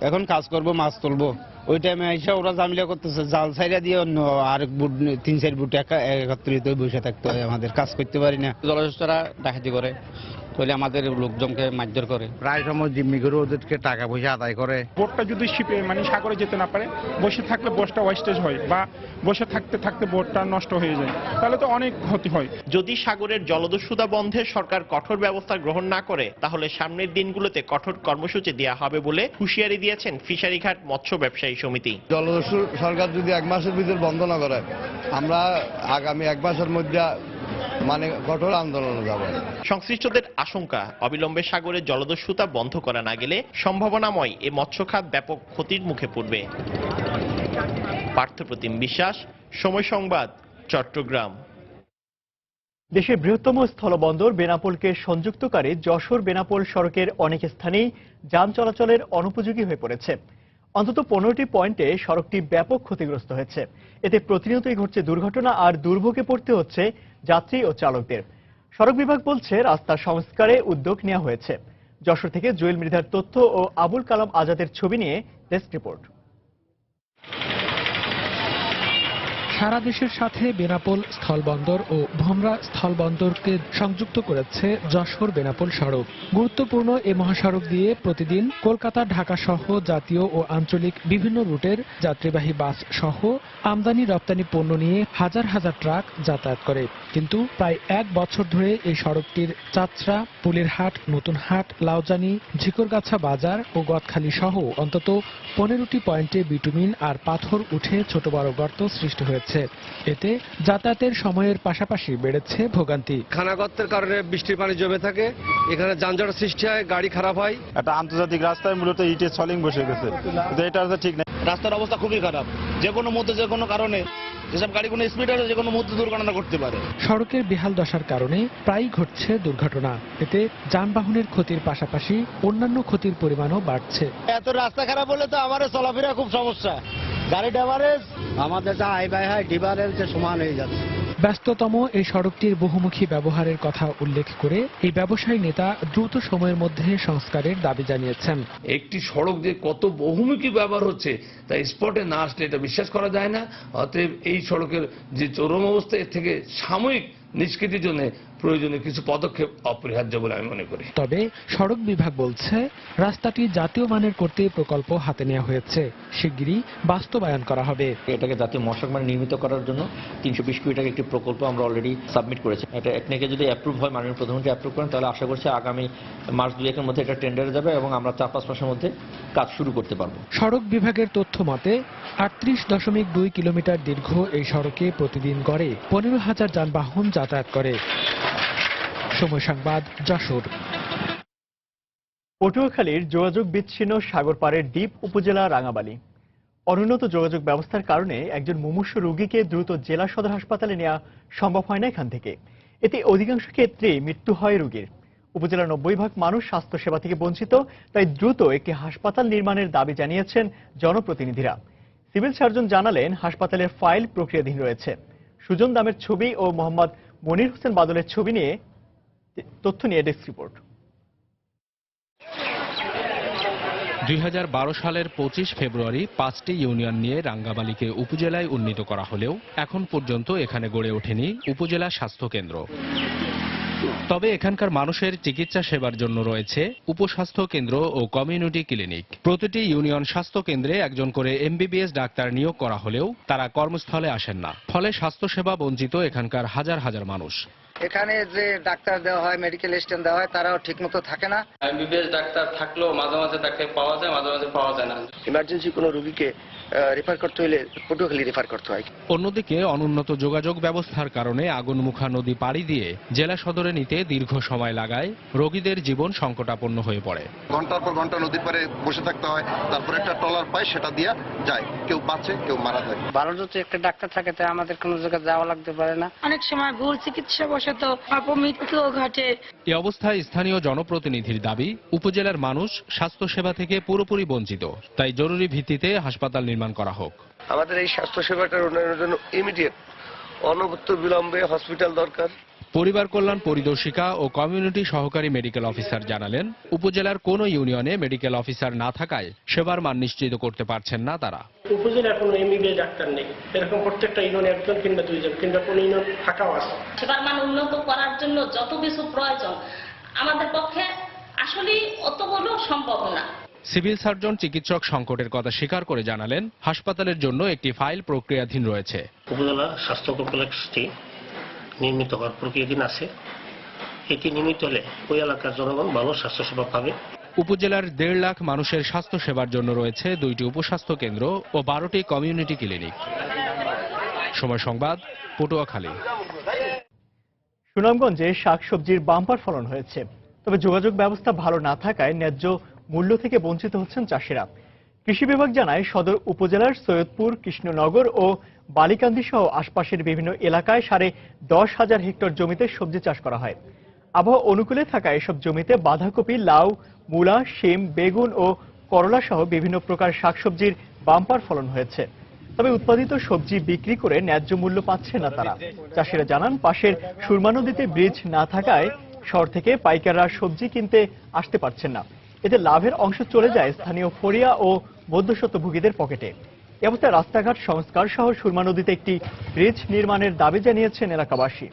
এখন কাজ করব, মাছ তুলবো, ওই টাইমে এসে ওরা ঝামেলা করতেছে, জাল ছাইরা দিয়ে অন্য আরেক বুট 3-4 বুট একত্রিত বসে থাকতে হয়, আমাদের কাজ করতে পারি না। জলদস্যুরা ডাকাতি করে, তাহলে আমাদের লোকজনকে মারধর করে, প্রায় সময় জিম্মি করে ওদেরকে টাকা পয়সা আদায় করে। বোটটা যদি শিপে সাগরে যেতে না পারে, বসে থাকলে বোটটা ওয়েস্টেজ হয় বা বসে থাকতে থাকতে বোটটা নষ্ট হয়ে যায়, তাহলে তো অনেক ক্ষতি হয়। যদি সাগরের জলদস্যুতা বন্ধে সরকার কঠোর ব্যবস্থা গ্রহণ না করে, তাহলে সামনের দিনগুলোতে কঠোর কর্মসূচি দেওয়া হবে বলে হুঁশিয়ারি দিয়েছেন ফিশারিঘাট মৎস্য ব্যবসায়ী সমিতি। জলদস্যু সরকার যদি 1 মাসের ভিতর বন্ধ না করে, আমরা আগামী 1 মাসের মধ্যে কঠোর আন্দোলনে যাব। সংশ্লিষ্টদের আশঙ্কা, অবিলম্বে সাগরে জলদস্যুতা বন্ধ করা না গেলে সম্ভাবনাময় এ মৎস্য খাত ব্যাপক ক্ষতির মুখে পড়বে। পার্থপ্রতিম বিশ্বাস, সময় সংবাদ, চট্টগ্রাম। দেশের বৃহত্তম স্থলবন্দর বেনাপোলকে সংযুক্তকারী যশোর বেনাপোল সড়কের অনেক স্থানেই যান চলাচলের অনুপযোগী হয়ে পড়েছে। অন্তত 15টি পয়েন্টে সড়কটি ব্যাপক ক্ষতিগ্রস্ত হয়েছে। এতে প্রতিনিয়তই ঘটছে দুর্ঘটনা আর দুর্ভোগে পড়তে হচ্ছে যাত্রী ও চালকদের। সড়ক বিভাগ বলছে রাস্তা সংস্কারে উদ্যোগ নেওয়া হয়েছে। যশোর থেকে জুয়েল মৃধার তথ্য ও আবুল কালাম আজাদের ছবি নিয়ে ডেস্ক রিপোর্ট। সারা দেশের সাথে বেনাপোল স্থলবন্দর ও ভোমরা স্থলবন্দরকে সংযুক্ত করেছে যশোর বেনাপোল সড়ক। গুরুত্বপূর্ণ এই মহাসড়ক দিয়ে প্রতিদিন কলকাতা, ঢাকা সহ জাতীয় ও আঞ্চলিক বিভিন্ন রুটের যাত্রীবাহী বাস সহ আমদানি রপ্তানি পণ্য নিয়ে হাজার হাজার ট্রাক যাতায়াত করে। কিন্তু প্রায় 1 বছর ধরে এই সড়কটির চাচড়া, পুলিরহাট, নতুনহাট, লাউজানি, ঝিকরগাছা বাজার ও গদখালি সহ অন্তত 15টি পয়েন্টে বিটুমিন আর পাথর উঠে ছোট বড় গর্ত সৃষ্টি হয়েছে। এতে যাতায়াতের সময়ের পাশাপাশি বেড়েছে ভোগান্তি। খানাগর্তের কারণে বৃষ্টির পানি জমে থাকে, এখানে যানজটের সৃষ্টি হয়, গাড়ি খারাপ হয়। একটা আন্তর্জাতিক রাস্তায় মূলত ইটের সলিং বসে গেছে, এটা ঠিক না। রাস্তার অবস্থা খুবই খারাপ, যে কোনো মুহূর্তে যে কোনো কারণে যেসব গাড়িগুলো স্পিড আছে যে কোনো মুহূর্তে দুর্ঘটনা ঘটতে পারে। সড়কের বেহাল দশার কারণে প্রায়ই ঘটছে দুর্ঘটনা। এতে যানবাহনের ক্ষতির পাশাপাশি অন্যান্য ক্ষতির পরিমাণও বাড়ছে। এত রাস্তা খারাপ হলে তো আমারও চলাফেরা খুব সমস্যা, গাড়ির অ্যাভারেজ আমাদের যা আই বাই হাই ডিভারেন্স সমান হয়ে যাচ্ছে। ব্যস্ততম এই সড়কটির বহুমুখী ব্যবহারের কথা উল্লেখ করে এই ব্যবসায়ী নেতা দ্রুত সময়ের মধ্যে সংস্কারের দাবি জানিয়েছেন। একটি সড়ক যে কত বহুমুখী ব্যবহার হচ্ছে তা স্পটে না আসলে এটা বিশ্বাস করা যায় না। অতএব এই সড়কের যে চরম অবস্থা এর থেকে সাময়িক নিষ্কৃতির জন্য প্রয়োজনীয় কিছু পদক্ষেপ অপরিহার্য বলে আমি মনে করি। তবে সড়ক বিভাগ বলছে রাস্তাটি জাতীয় মানের করতে প্রকল্প হাতে নেওয়া হয়েছে, শিগগিরই বাস্তবায়ন করা হবে। এটাকে জাতীয় মহাসড়ক মানে নির্মিত করার জন্য 320 কোটি টাকা একটি প্রকল্প আমরা অলরেডি সাবমিট করেছি। এটা একনেকে যদি অ্যাপ্রুভ হয়, মাননীয় প্রধানমন্ত্রী অ্যাপ্রুভ করেন, তাহলে আশা করছি আগামী মাস 2-1 মধ্যে এটা টেন্ডারে যাবে এবং আমরা 4-5 মাসের মধ্যে কাজ শুরু করতে পারবো। সড়ক বিভাগের তথ্য মতে 38.2 কিলোমিটার দীর্ঘ এই সড়কে প্রতিদিন গড়ে 15,000 যানবাহন যাতায়াত করে। সময় সংবাদ, যশোর। পটুয়াখালীর যোগাযোগ বিচ্ছিন্ন সাগরপাড়ের দ্বীপ উপজেলা রাঙাবালি। অনুন্নত যোগাযোগ ব্যবস্থার কারণে একজন মুমূর্ষু রোগীকে দ্রুত জেলা সদর হাসপাতালে নেওয়া সম্ভব হয় না এখান থেকে। এতে অধিকাংশ ক্ষেত্রেই মৃত্যু হয় রোগীর। উপজেলার 90% মানুষ স্বাস্থ্যসেবা থেকে বঞ্চিত, তাই দ্রুত একটি হাসপাতাল নির্মাণের দাবি জানিয়েছেন জনপ্রতিনিধিরা। সিভিল সার্জন জানালেন হাসপাতালের ফাইল প্রক্রিয়াধীন রয়েছে। সুজন দামের ছবি ও মোহাম্মদ মনির হোসেন বাদলের ছবি নিয়ে তথ্য নিয়ে ডেস্ক রিপোর্ট। 2012 সালের 25 ফেব্রুয়ারি 5টি ইউনিয়ন নিয়ে রাঙ্গাবালিকে উপজেলায় উন্নীত করা হলেও এখন পর্যন্ত এখানে গড়ে ওঠেনি উপজেলা স্বাস্থ্য কেন্দ্র। তবে এখানকার মানুষের চিকিৎসা সেবার জন্য রয়েছে উপস্বাস্থ্য কেন্দ্র ও কমিউনিটি ক্লিনিক। প্রতিটি ইউনিয়ন স্বাস্থ্য কেন্দ্রে একজন করে এমবিবিএস ডাক্তার নিয়োগ করা হলেও তারা কর্মস্থলে আসেন না। ফলে স্বাস্থ্যসেবা বঞ্চিত এখানকার হাজার হাজার মানুষ। এখানে যে ডাক্তার দেওয়া হয়, মেডিকেল স্ট্যান্ড দেওয়া হয়, তারাও ঠিকমতো থাকে না। এমবিবিএস ডাক্তার থাকলেও মাঝে মাঝে তাকে পাওয়া যায়, মাঝে মাঝে পাওয়া যায় না। ইমার্জেন্সি কোনো রোগীকে রেফার করতে হলে পটুয়াখালী রেফার করতে হয়। অন্যদিকে অনুন্নত যোগাযোগ ব্যবস্থার কারণে আগুনমুখা নদী পাড়ি দিয়ে জেলা সদরে নিতে দীর্ঘ সময় লাগায় রোগীদের জীবন সংকটাপন্ন হয়ে পড়ে। ঘন্টার পর ঘন্টা নদীর পাড়ে বসে থাকতে হয়, তারপর একটা ট্রলার পায়, সেটা দিয়ে যায়, কেউ বাঁচে কেউ মারা যায়। ভালো যদি একটা ডাক্তার থাকে তাই আমাদের কোনো জায়গায় যাওয়া লাগতে পারে না। অনেক সময় ভুল চিকিৎসা বশত মৃত্যুও ঘটে। এই অবস্থায় স্থানীয় জনপ্রতিনিধির দাবি, উপজেলার মানুষ স্বাস্থ্যসেবা থেকে পুরোপুরি বঞ্চিত, তাই জরুরি ভিত্তিতে হাসপাতাল নির্মাণ করা হোক। আমাদের এই স্বাস্থ্য সেবাটার উন্নয়নের জন্য ইমিডিয়েট অনবরত বিলম্বে হসপিটাল দরকার। পরিবার কল্যাণ পরিদর্শিকা ও কমিউনিটি সহকারী মেডিকেল অফিসার জানালেন, উপজেলার কোনো ইউনিয়নে মেডিকেল অফিসার না থাকায় সেবার মান নিশ্চিত করতে পারছেন না তারা। উপজেলার কোনো এমবিবিএস ডাক্তার নেই, এরকম প্রত্যেকটা ইউনিয়নে একজন কিংবা দুইজন কিংবা কোনো ইউনিয়ন থাকাও আছে। সেবার মান উন্নত করার জন্য যত কিছু প্রয়োজন আমাদের পক্ষে আসলেই অতগুলো সম্ভব না। সিভিল সার্জন চিকিৎসক সংকটের কথা স্বীকার করে জানালেন, হাসপাতালের জন্য একটি ফাইল প্রক্রিয়াধীন রয়েছে। উপজেলা স্বাস্থ্য কমপ্লেক্সটি নির্মিত হওয়ার প্রক্রিয়াধীন আছে। এটি নির্মিত হলে ওই এলাকার জনগণ ভালো স্বাস্থ্যসেবা পাবে। উপজেলার 1.5 লাখ মানুষের স্বাস্থ্য সেবার জন্য রয়েছে 2টি উপস্বাস্থ্য কেন্দ্র ও 12টি কমিউনিটি ক্লিনিক। সময় সংবাদ, পটুয়াখালী। সুনামগঞ্জে শাকসবজির বাম্পার ফলন হয়েছে, তবে যোগাযোগ ব্যবস্থা ভালো না থাকায় ন্যায্য মূল্য থেকে বঞ্চিত হচ্ছেন চাষিরা। কৃষি বিভাগ জানায়, সদর উপজেলার সৈয়দপুর, কৃষ্ণনগর ও বালিকান্দি সহ আশপাশের বিভিন্ন এলাকায় 10,500 হেক্টর জমিতে সবজি চাষ করা হয়। আবহাওয়া অনুকূলে থাকা এসব জমিতে বাঁধাকপি, লাউ, মূলা, শিম, বেগুন ও করলা সহ বিভিন্ন প্রকার শাকসবজির বাম্পার ফলন হয়েছে। তবে উৎপাদিত সবজি বিক্রি করে ন্যায্য মূল্য পাচ্ছে না তারা। চাষিরা জানান, পাশের সুরমা নদীতে ব্রিজ না থাকায় শহর থেকে পাইকাররা সবজি কিনতে আসতে পারছেন না। এতে লাভের অংশ চলে যায় স্থানীয় ফরিয়া ও মধ্যস্বত্বভোগীদের পকেটে। এ অবস্থায় রাস্তাঘাট সংস্কার সহ সুরমা নদীতে একটি ব্রিজ নির্মাণের দাবি জানিয়েছেন এলাকাবাসী।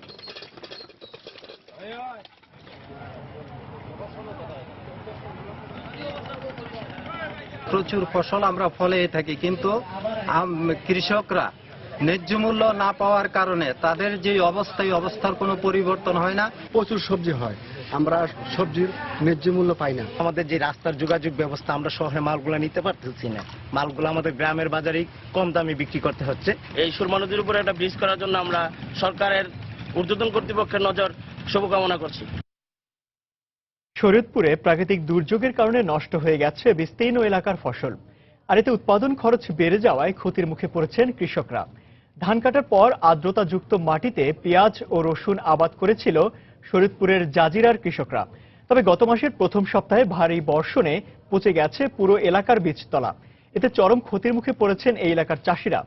প্রচুর ফসল আমরা ফলে থাকি, কিন্তু কৃষকরা ন্যায্য মূল্য না পাওয়ার কারণে তাদের যে অবস্থা, এই অবস্থার কোনো পরিবর্তন হয় না। প্রচুর সবজি হয়, আমরা সবজির ন্যায্য মূল্য পাই না। আমাদের যে রাস্তার যোগাযোগ ব্যবস্থা, আমরা শহরে মালগুলো নিতে পারতেছি না। মালগুলো আমাদের গ্রামের বাজারেই কম দামে বিক্রি করতে হচ্ছে। এই সুরমা নদীর উপরে একটা ব্রিজ করার জন্য আমরা সরকারের ঊর্ধ্বতন কর্তৃপক্ষের নজর শুভকামনা করছি। শরীয়তপুরে প্রাকৃতিক দুর্যোগের কারণে নষ্ট হয়ে গেছে বিস্তীর্ণ এলাকার ফসল, আর এতে উৎপাদন খরচ বেড়ে যাওয়ায় ক্ষতির মুখে পড়েছেন কৃষকরা। ধান কাটার পর আর্দ্রতাযুক্ত মাটিতে পেঁয়াজ ও রসুন আবাদ করেছিল শরীয়তপুরের জাজিরার কৃষকরা। তবে গত মাসের প্রথম সপ্তাহে ভারী বর্ষণে পচে গেছে পুরো এলাকার বীজতলা। এতে চরম ক্ষতির মুখে পড়েছেন এই এলাকার চাষিরা।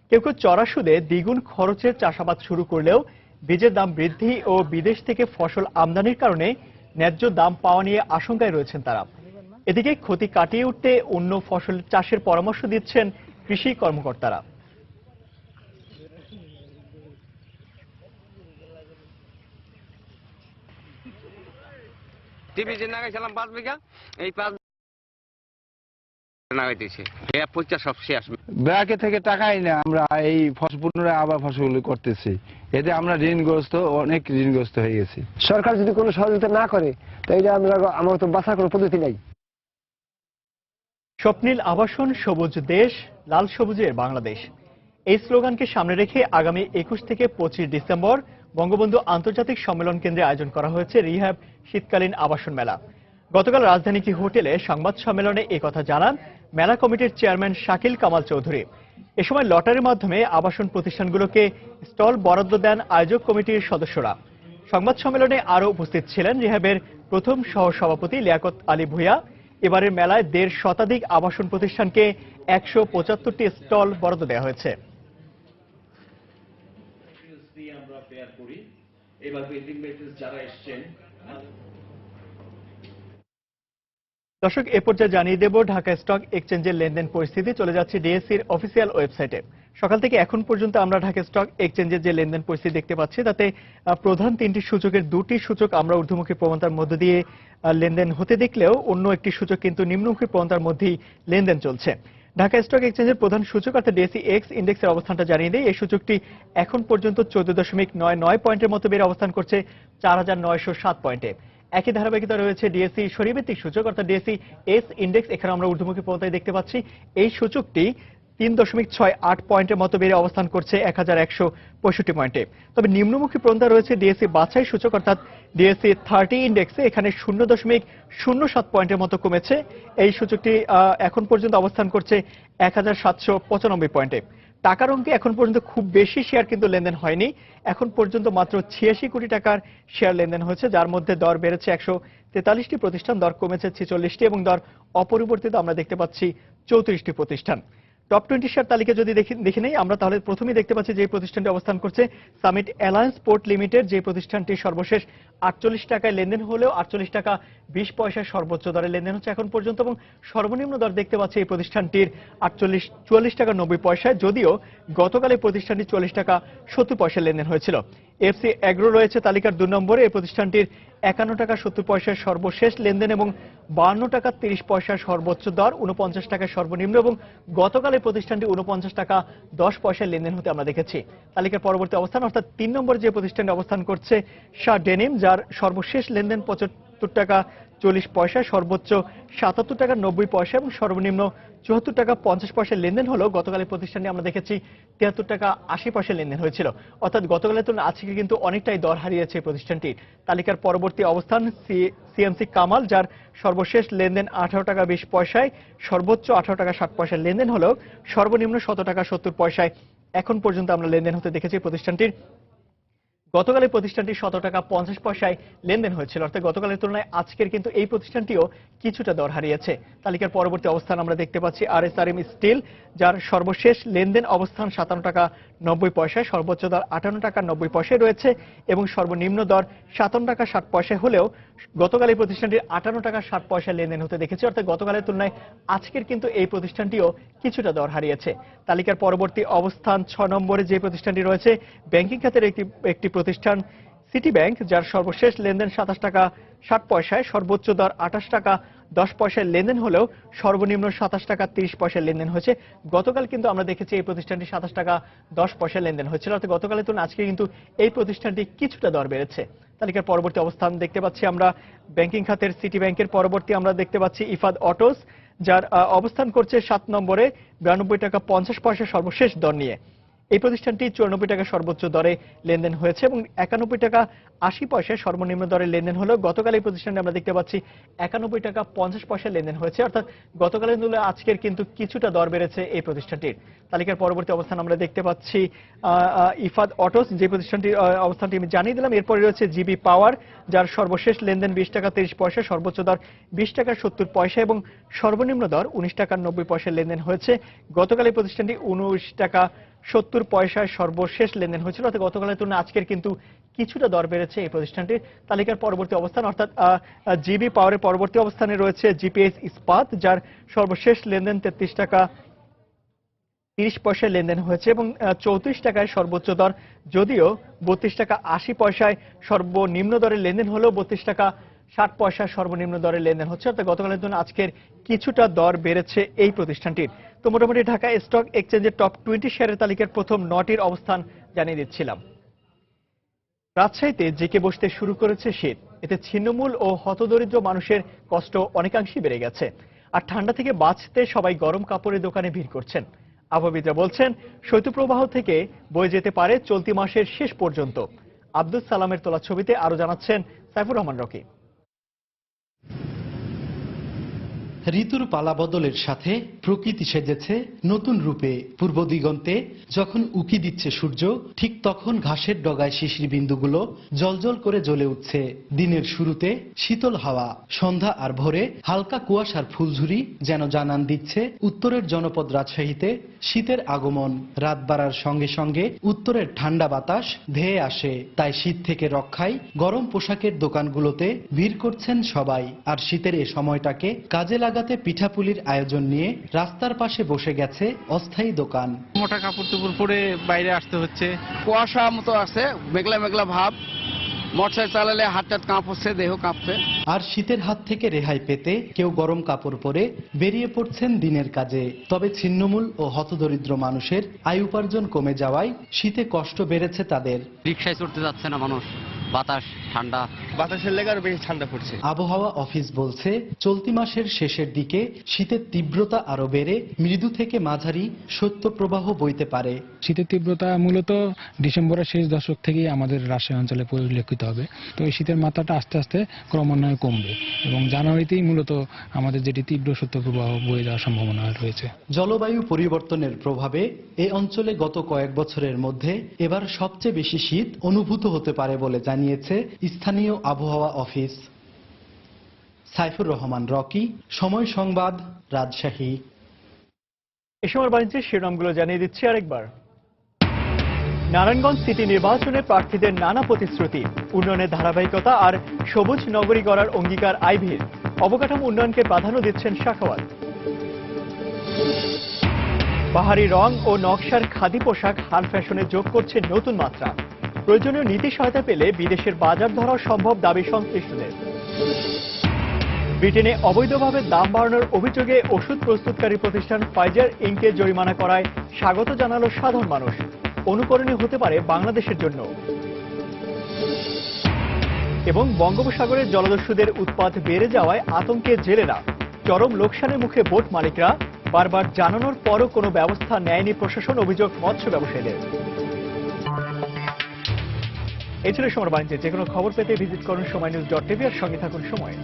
কেউ কেউ চড়া সুদে দ্বিগুণ খরচে চাষাবাদ শুরু করলেও বীজের দাম বৃদ্ধি ও বিদেশ থেকে ফসল আমদানির কারণে ন্যায্য দাম পাওয়া নিয়ে আশঙ্কায় রয়েছেন তারা। এদিকে ক্ষতি কাটিয়ে উঠতে অন্য ফসল চাষের পরামর্শ দিচ্ছেন কৃষি কর্মকর্তারা। টিভি যে লাগাইছিলাম 5 বিঘা, এই 5 লাগাইতেছে সব শেষ। ব্যাংকে থেকে টাকাই না, আমরা এই ফসল পুনরায় আবার ফসলগুলো করতেছি, এতে আমরা ঋণগ্রস্ত, অনেক ঋণগ্রস্ত হয়ে গেছি। সরকার যদি কোনো সহযোগিতা না করে তাহলে আমার তো বাঁচার কোনো পদ্ধতি নাই। স্বপ্নীল আবাসন, সবুজ দেশ, লাল সবুজের বাংলাদেশ, এই স্লোগানকে সামনে রেখে আগামী 21 থেকে 25 ডিসেম্বর বঙ্গবন্ধু আন্তর্জাতিক সম্মেলন কেন্দ্রে আয়োজন করা হয়েছে রিহ্যাব শীতকালীন আবাসন মেলা। গতকাল রাজধানী কি হোটেলে সংবাদ সম্মেলনে একথা জানান মেলা কমিটির চেয়ারম্যান শাকিল কামাল চৌধুরী। এ সময় লটারির মাধ্যমে আবাসন প্রতিষ্ঠানগুলোকে স্টল বরাদ্দ দেন আয়োজক কমিটির সদস্যরা। সংবাদ সম্মেলনে আরও উপস্থিত ছিলেন রিহ্যাবের প্রথম সহসভাপতি লিয়াকত আলী ভূঁইয়া। এবারের মেলায় 1.5 শতাধিক আবাসন প্রতিষ্ঠানকে 175টি স্টল বরাদ্দ দেওয়া হয়েছে। দর্শক, এ পর্যায়ে জানিয়ে দেব ঢাকা স্টক এক্সচেঞ্জের লেনদেন পরিস্থিতি। চলে যাচ্ছে ডিএসসির অফিসিয়াল ওয়েবসাইটে। সকাল থেকে এখন পর্যন্ত আমরা ঢাকা স্টক এক্সচেঞ্জের যে লেনদেন পরিস্থিতি দেখতে পাচ্ছি, তাতে প্রধান 3টি সূচকের 2টি সূচক আমরা ঊর্ধ্বমুখী প্রবণতার মধ্য দিয়ে লেনদেন হতে দেখলেও অন্য একটি সূচক কিন্তু নিম্নমুখী প্রবণতার মধ্যেই লেনদেন চলছে। ঢাকা স্টক এক্সচেঞ্জের প্রধান সূচক অর্থাৎ ডিএসসি এক্স ইন্ডেক্সের অবস্থানটা জানিয়ে দেয়। এই সূচকটি এখন পর্যন্ত 14.99 পয়েন্টের মতো বেড়ে অবস্থান করছে 4907 পয়েন্টে। একই ধারাবাহিকতা রয়েছে ডিএসসি সরিভিত্তিক সূচক অর্থাৎ ডিএসসি এস ইন্ডেক্স। এখানে আমরা ঊর্ধ্বমুখী প্রবণতায় দেখতে পাচ্ছি। এই সূচকটি 3.68 পয়েন্টের মতো বেড়ে অবস্থান করছে 1165 পয়েন্টে। তবে নিম্নমুখী প্রবণতা রয়েছে ডিএসসি বাছাই সূচক অর্থাৎ ডিএসসি 30 ইন্ডেক্সে। এখানে 0.07 পয়েন্টের মতো কমেছে। এই সূচকটি এখন পর্যন্ত অবস্থান করছে 1795 পয়েন্টে। টাকার অঙ্কে এখন পর্যন্ত খুব বেশি শেয়ার কিন্তু লেনদেন হয়নি। এখন পর্যন্ত মাত্র 86 কোটি টাকার শেয়ার লেনদেন হয়েছে, যার মধ্যে দর বেড়েছে 143টি প্রতিষ্ঠান, দর কমেছে 46টি এবং দর অপরিবর্তিত আমরা দেখতে পাচ্ছি 34টি প্রতিষ্ঠান। টপ 20 শেয়ার তালিকা যদি দেখে নেই আমরা, তাহলে প্রথমেই দেখতে পাচ্ছি যে প্রতিষ্ঠানটি অবস্থান করছে সামিট অ্যালায়েন্স পোর্ট লিমিটেড। যে প্রতিষ্ঠানটি সর্বশেষ 48 টাকায় লেনদেন হলেও 48 টাকা 20 পয়সায় সর্বোচ্চ দরে লেনদেন হচ্ছে এখন পর্যন্ত, এবং সর্বনিম্ন দর দেখতে পাচ্ছি এই প্রতিষ্ঠানটির 44 টাকা 90 পয়সায়, যদিও গতকাল এই প্রতিষ্ঠানটি 40 টাকা 70 পয়সায় লেনদেন হয়েছিল। এফসি অ্যাগ্রো রয়েছে তালিকার 2 নম্বরে। এই প্রতিষ্ঠানটির 51 টাকা 70 পয়সায় সর্বশেষ লেনদেন এবং 52 টাকা 30 পয়সায় সর্বোচ্চ দর, 49 টাকায় সর্বনিম্ন, এবং গতকাল এই প্রতিষ্ঠানটি 49 টাকা 10 পয়সায় লেনদেন হতে আমরা দেখেছি। তালিকার পরবর্তী অবস্থান অর্থাৎ 3 নম্বরে যে প্রতিষ্ঠানটি অবস্থান করছে শাহ ডেনিম, যার সর্বশেষ লেনদেন 75 টাকা 40 পয়সায়, সর্বোচ্চ 77 টাকা 90 পয়সা এবং সর্বনিম্ন 74 টাকা 50 পয়সায় লেনদেন হলো। গতকাল এই প্রতিষ্ঠানটি আমরা দেখেছি 73 টাকা 80 পয়সায় লেনদেন হয়েছিল, অর্থাৎ গতকালের তুলনায় আজকে কিন্তু অনেকটাই দর হারিয়েছে এই প্রতিষ্ঠানটি। তালিকার পরবর্তী অবস্থান সিএমসি কামাল, যার সর্বশেষ লেনদেন 18 টাকা 20 পয়সায়, সর্বোচ্চ 18 টাকা 60 পয়সায় লেনদেন হলো, সর্বনিম্ন 17 টাকা 70 পয়সায় এখন পর্যন্ত আমরা লেনদেন হতে দেখেছি প্রতিষ্ঠানটির। গতকালের প্রতিষ্ঠানটি 17 টাকা 50 পয়সায় লেনদেন হয়েছিল, অর্থাৎ গতকালের তুলনায় আজকের কিন্তু এই প্রতিষ্ঠানটিও কিছুটা দর হারিয়েছে। তালিকার পরবর্তী অবস্থান আমরা দেখতে পাচ্ছি আরএসআরএম স্টিল, যার সর্বশেষ লেনদেন অবস্থান 57 টাকা 90 পয়সায়, সর্বোচ্চ দর 58 টাকা 90 পয়সায় রয়েছে এবং সর্বনিম্ন দর 57 টাকা 60 পয়সায় হলেও গতকাল এই প্রতিষ্ঠানটির 58 টাকা 60 পয়সায় লেনদেন হতে দেখেছি, অর্থাৎ গতকালের তুলনায় আজকের কিন্তু এই প্রতিষ্ঠানটিও কিছুটা দর হারিয়েছে। তালিকার পরবর্তী অবস্থান 6 নম্বরে যে প্রতিষ্ঠানটি রয়েছে ব্যাংকিং খাতের একটি প্রতিষ্ঠান সিটি ব্যাংক, যার সর্বশেষ লেনদেন 27 টাকা 60 পয়সায়, সর্বোচ্চ দর 28 টাকা 10 পয়সায় লেনদেন হলেও সর্বনিম্ন 27 টাকা 30 পয়সায় লেনদেন হয়েছে। গতকাল কিন্তু আমরা দেখেছি এই প্রতিষ্ঠানটি 27 টাকা 10 পয়সায় লেনদেন হয়েছিল, অর্থাৎ গতকালের তুলনায় আজকে কিন্তু এই প্রতিষ্ঠানটি কিছুটা দর বেড়েছে। তালিকার পরবর্তী অবস্থান দেখতে পাচ্ছি আমরা ব্যাংকিং খাতের সিটি ব্যাংকের পরবর্তী আমরা দেখতে পাচ্ছি ইফাদ অটোস, যার অবস্থান করছে 7 নম্বরে 92 টাকা 50 পয়সা সর্বশেষ দর নিয়ে। এই প্রতিষ্ঠানটি 94 টাকা সর্বোচ্চ দরে লেনদেন হয়েছে এবং 91 টাকা 80 পয়সায় সর্বনিম্ন দরে লেনদেন হলো। গতকাল এই প্রতিষ্ঠানে আমরা দেখতে পাচ্ছি 91 টাকা 50 পয়সায় লেনদেন হয়েছে, অর্থাৎ গতকালের তুলনায় আজকের কিন্তু কিছুটা দর বেড়েছে এই প্রতিষ্ঠানটির। তালিকার পরবর্তী অবস্থান আমরা দেখতে পাচ্ছি ইফাদ অটোস, যে প্রতিষ্ঠানটির অবস্থানটি আমি জানিয়ে দিলাম। এরপরে রয়েছে জিবি পাওয়ার, যার সর্বশেষ লেনদেন 20 টাকা 30 পয়সা, সর্বোচ্চ দর 20 টাকা 70 পয়সা এবং সর্বনিম্ন দর 19 টাকা 90 পয়সায় লেনদেন হয়েছে। গতকাল এই প্রতিষ্ঠানটি 19 টাকা 70 পয়সায় সর্বশেষ লেনদেন হয়েছিল, অর্থাৎ গতকালের তুলনায় আজকের কিন্তু কিছুটা দর বেড়েছে এই প্রতিষ্ঠানটির। তালিকার পরবর্তী অবস্থান অর্থাৎ জিবি পাওয়ারের পরবর্তী অবস্থানে রয়েছে জিপিএস ইস্পাত, যার সর্বশেষ লেনদেন 33 টাকা 30 পয়সায় লেনদেন হয়েছে এবং 34 টাকায় সর্বোচ্চ দর, যদিও 32 টাকা 80 পয়সায় সর্বনিম্ন দরে লেনদেন হলেও 32 টাকা 60 পয়সা সর্বনিম্ন দরে লেনদেন হচ্ছে, অর্থাৎ গতকালের জন্য আজকের কিছুটা দর বেড়েছে এই প্রতিষ্ঠানটির। তো মোটামুটি ঢাকা স্টক এক্সচেঞ্জের টপ 20 শেয়ারের তালিকার প্রথম 9টির অবস্থান জানিয়ে দিচ্ছিলাম। রাজশাহীতে জেকে বসতে শুরু করেছে শীত, এতে ছিন্নমূল ও হতদরিদ্র মানুষের কষ্ট অনেকাংশই বেড়ে গেছে। আর ঠান্ডা থেকে বাঁচতে সবাই গরম কাপড়ের দোকানে ভিড় করছেন। আবহাওয়াবিদরা বলছেন শৈত্যপ্রবাহ থেকে বয়ে যেতে পারে চলতি মাসের শেষ পর্যন্ত। আব্দুল সালামের তোলা ছবিতে আরো জানাচ্ছেন সাইফুর রহমান রকি। ঋতুর পালাবদলের সাথে প্রকৃতি সেজেছে নতুন রূপে। পূর্ব দিগন্তে যখন উকি দিচ্ছে সূর্য, ঠিক তখন ঘাসের ডগায় শিশির বিন্দুগুলো জ্বলজ্বল করে জ্বলে উঠছে। দিনের শুরুতে শীতল হাওয়া, সন্ধ্যা আর ভোরে হালকা কুয়াশার ফুলঝুরি যেন জানান দিচ্ছে উত্তরের জনপদ রাজশাহীতে শীতের আগমন। রাত বাড়ার সঙ্গে সঙ্গে উত্তরের ঠান্ডা বাতাস ধেয়ে আসে, তাই শীত থেকে রক্ষায় গরম পোশাকের দোকানগুলোতে ভিড় করছেন সবাই। আর শীতের এ সময়টাকে কাজে লাগাতে পিঠাপুলির আয়োজন নিয়ে রাস্তার পাশে বসে গেছে অস্থায়ী দোকান। মোটা কাপড় চোপড় পরে বাইরে আসতে হচ্ছে, কুয়াশা মতো আছে, মেঘলা মেঘলা ভাব, মোটরসাইকেল চালালে হাত টাত কাঁপছে, দেহ কাঁপছে। আর শীতের হাত থেকে রেহাই পেতে কেউ গরম কাপড় পরে বেরিয়ে পড়ছেন দিনের কাজে। তবে ছিন্নমূল ও হতদরিদ্র মানুষের আয় উপার্জন কমে যাওয়ায় শীতে কষ্ট বেড়েছে তাদের। রিকশায় চড়তে যাচ্ছে না মানুষ, বাতাস ঠান্ডা, বাতাসের লেগে আরো বেশি ঠান্ডা পড়ছে। আবহাওয়া অফিস বলছে চলতি মাসের শেষের দিকে শীতের তীব্রতা আরো বেড়ে মৃদু থেকে মাঝারি শৈত্যপ্রবাহ বইতে পারে। শীতের তীব্রতা মূলত ডিসেম্বরের শেষ দশক থেকেই আমাদের রাজশাহী অঞ্চলে পরিলক্ষিত হবে। তো এই শীতের মাত্রাটা আস্তে আস্তে ক্রমান্বয়ে কমবে এবং জানুয়ারিতেই মূলত আমাদের যেটি তীব্র শৈত্যপ্রবাহ বয়ে যাওয়ার সম্ভাবনা রয়েছে। জলবায়ু পরিবর্তনের প্রভাবে এই অঞ্চলে গত কয়েক বছরের মধ্যে এবার সবচেয়ে বেশি শীত অনুভূত হতে পারে বলে জানিয়েছে স্থানীয় আবহাওয়া অফিস। সাইফুর রহমান রকি, সময় সংবাদ, রাজশাহী। এ সময় বাণিজ্যের শিরোনামগুলো জানিয়ে দিচ্ছি আরেকবার। নারায়ণগঞ্জ সিটি নির্বাচনে প্রার্থীদের নানা প্রতিশ্রুতি, উন্নয়নের ধারাবাহিকতা আর সবুজ নগরী গড়ার অঙ্গীকার আইভীর। অবকাঠামো উন্নয়নকে প্রাধান্য দিচ্ছেন শাখাওয়াত। বাহারি রং ও নকশার খাদি পোশাক হাল ফ্যাশনে যোগ করছে নতুন মাত্রা। প্রয়োজনীয় নীতি সহায়তা পেলে বিদেশের বাজার ধরা সম্ভব দাবি সংশ্লিষ্টদের। ব্রিটেনে অবৈধভাবে দাম বাড়ানোর অভিযোগে ওষুধ প্রস্তুতকারী প্রতিষ্ঠান ফাইজার ইনকে জরিমানা করায় স্বাগত জানালো সাধারণ মানুষ। অনুকরণীয় হতে পারে বাংলাদেশের জন্য। এবং বঙ্গোপসাগরের জলদস্যুদের উৎপাত বেড়ে যাওয়ায় আতঙ্কে জেলেরা। চরম লোকসানের মুখে বোট মালিকরা, বারবার জানানোর পরও কোনো ব্যবস্থা নেয়নি প্রশাসন, অভিযোগ মৎস্য ব্যবসায়ীদের। এই ছিল সময় বাণিজ্যের। যে কোনো খবর পেতে ভিজিট করুন সময়নিউজ.tv আর সঙ্গে থাকুন সময়।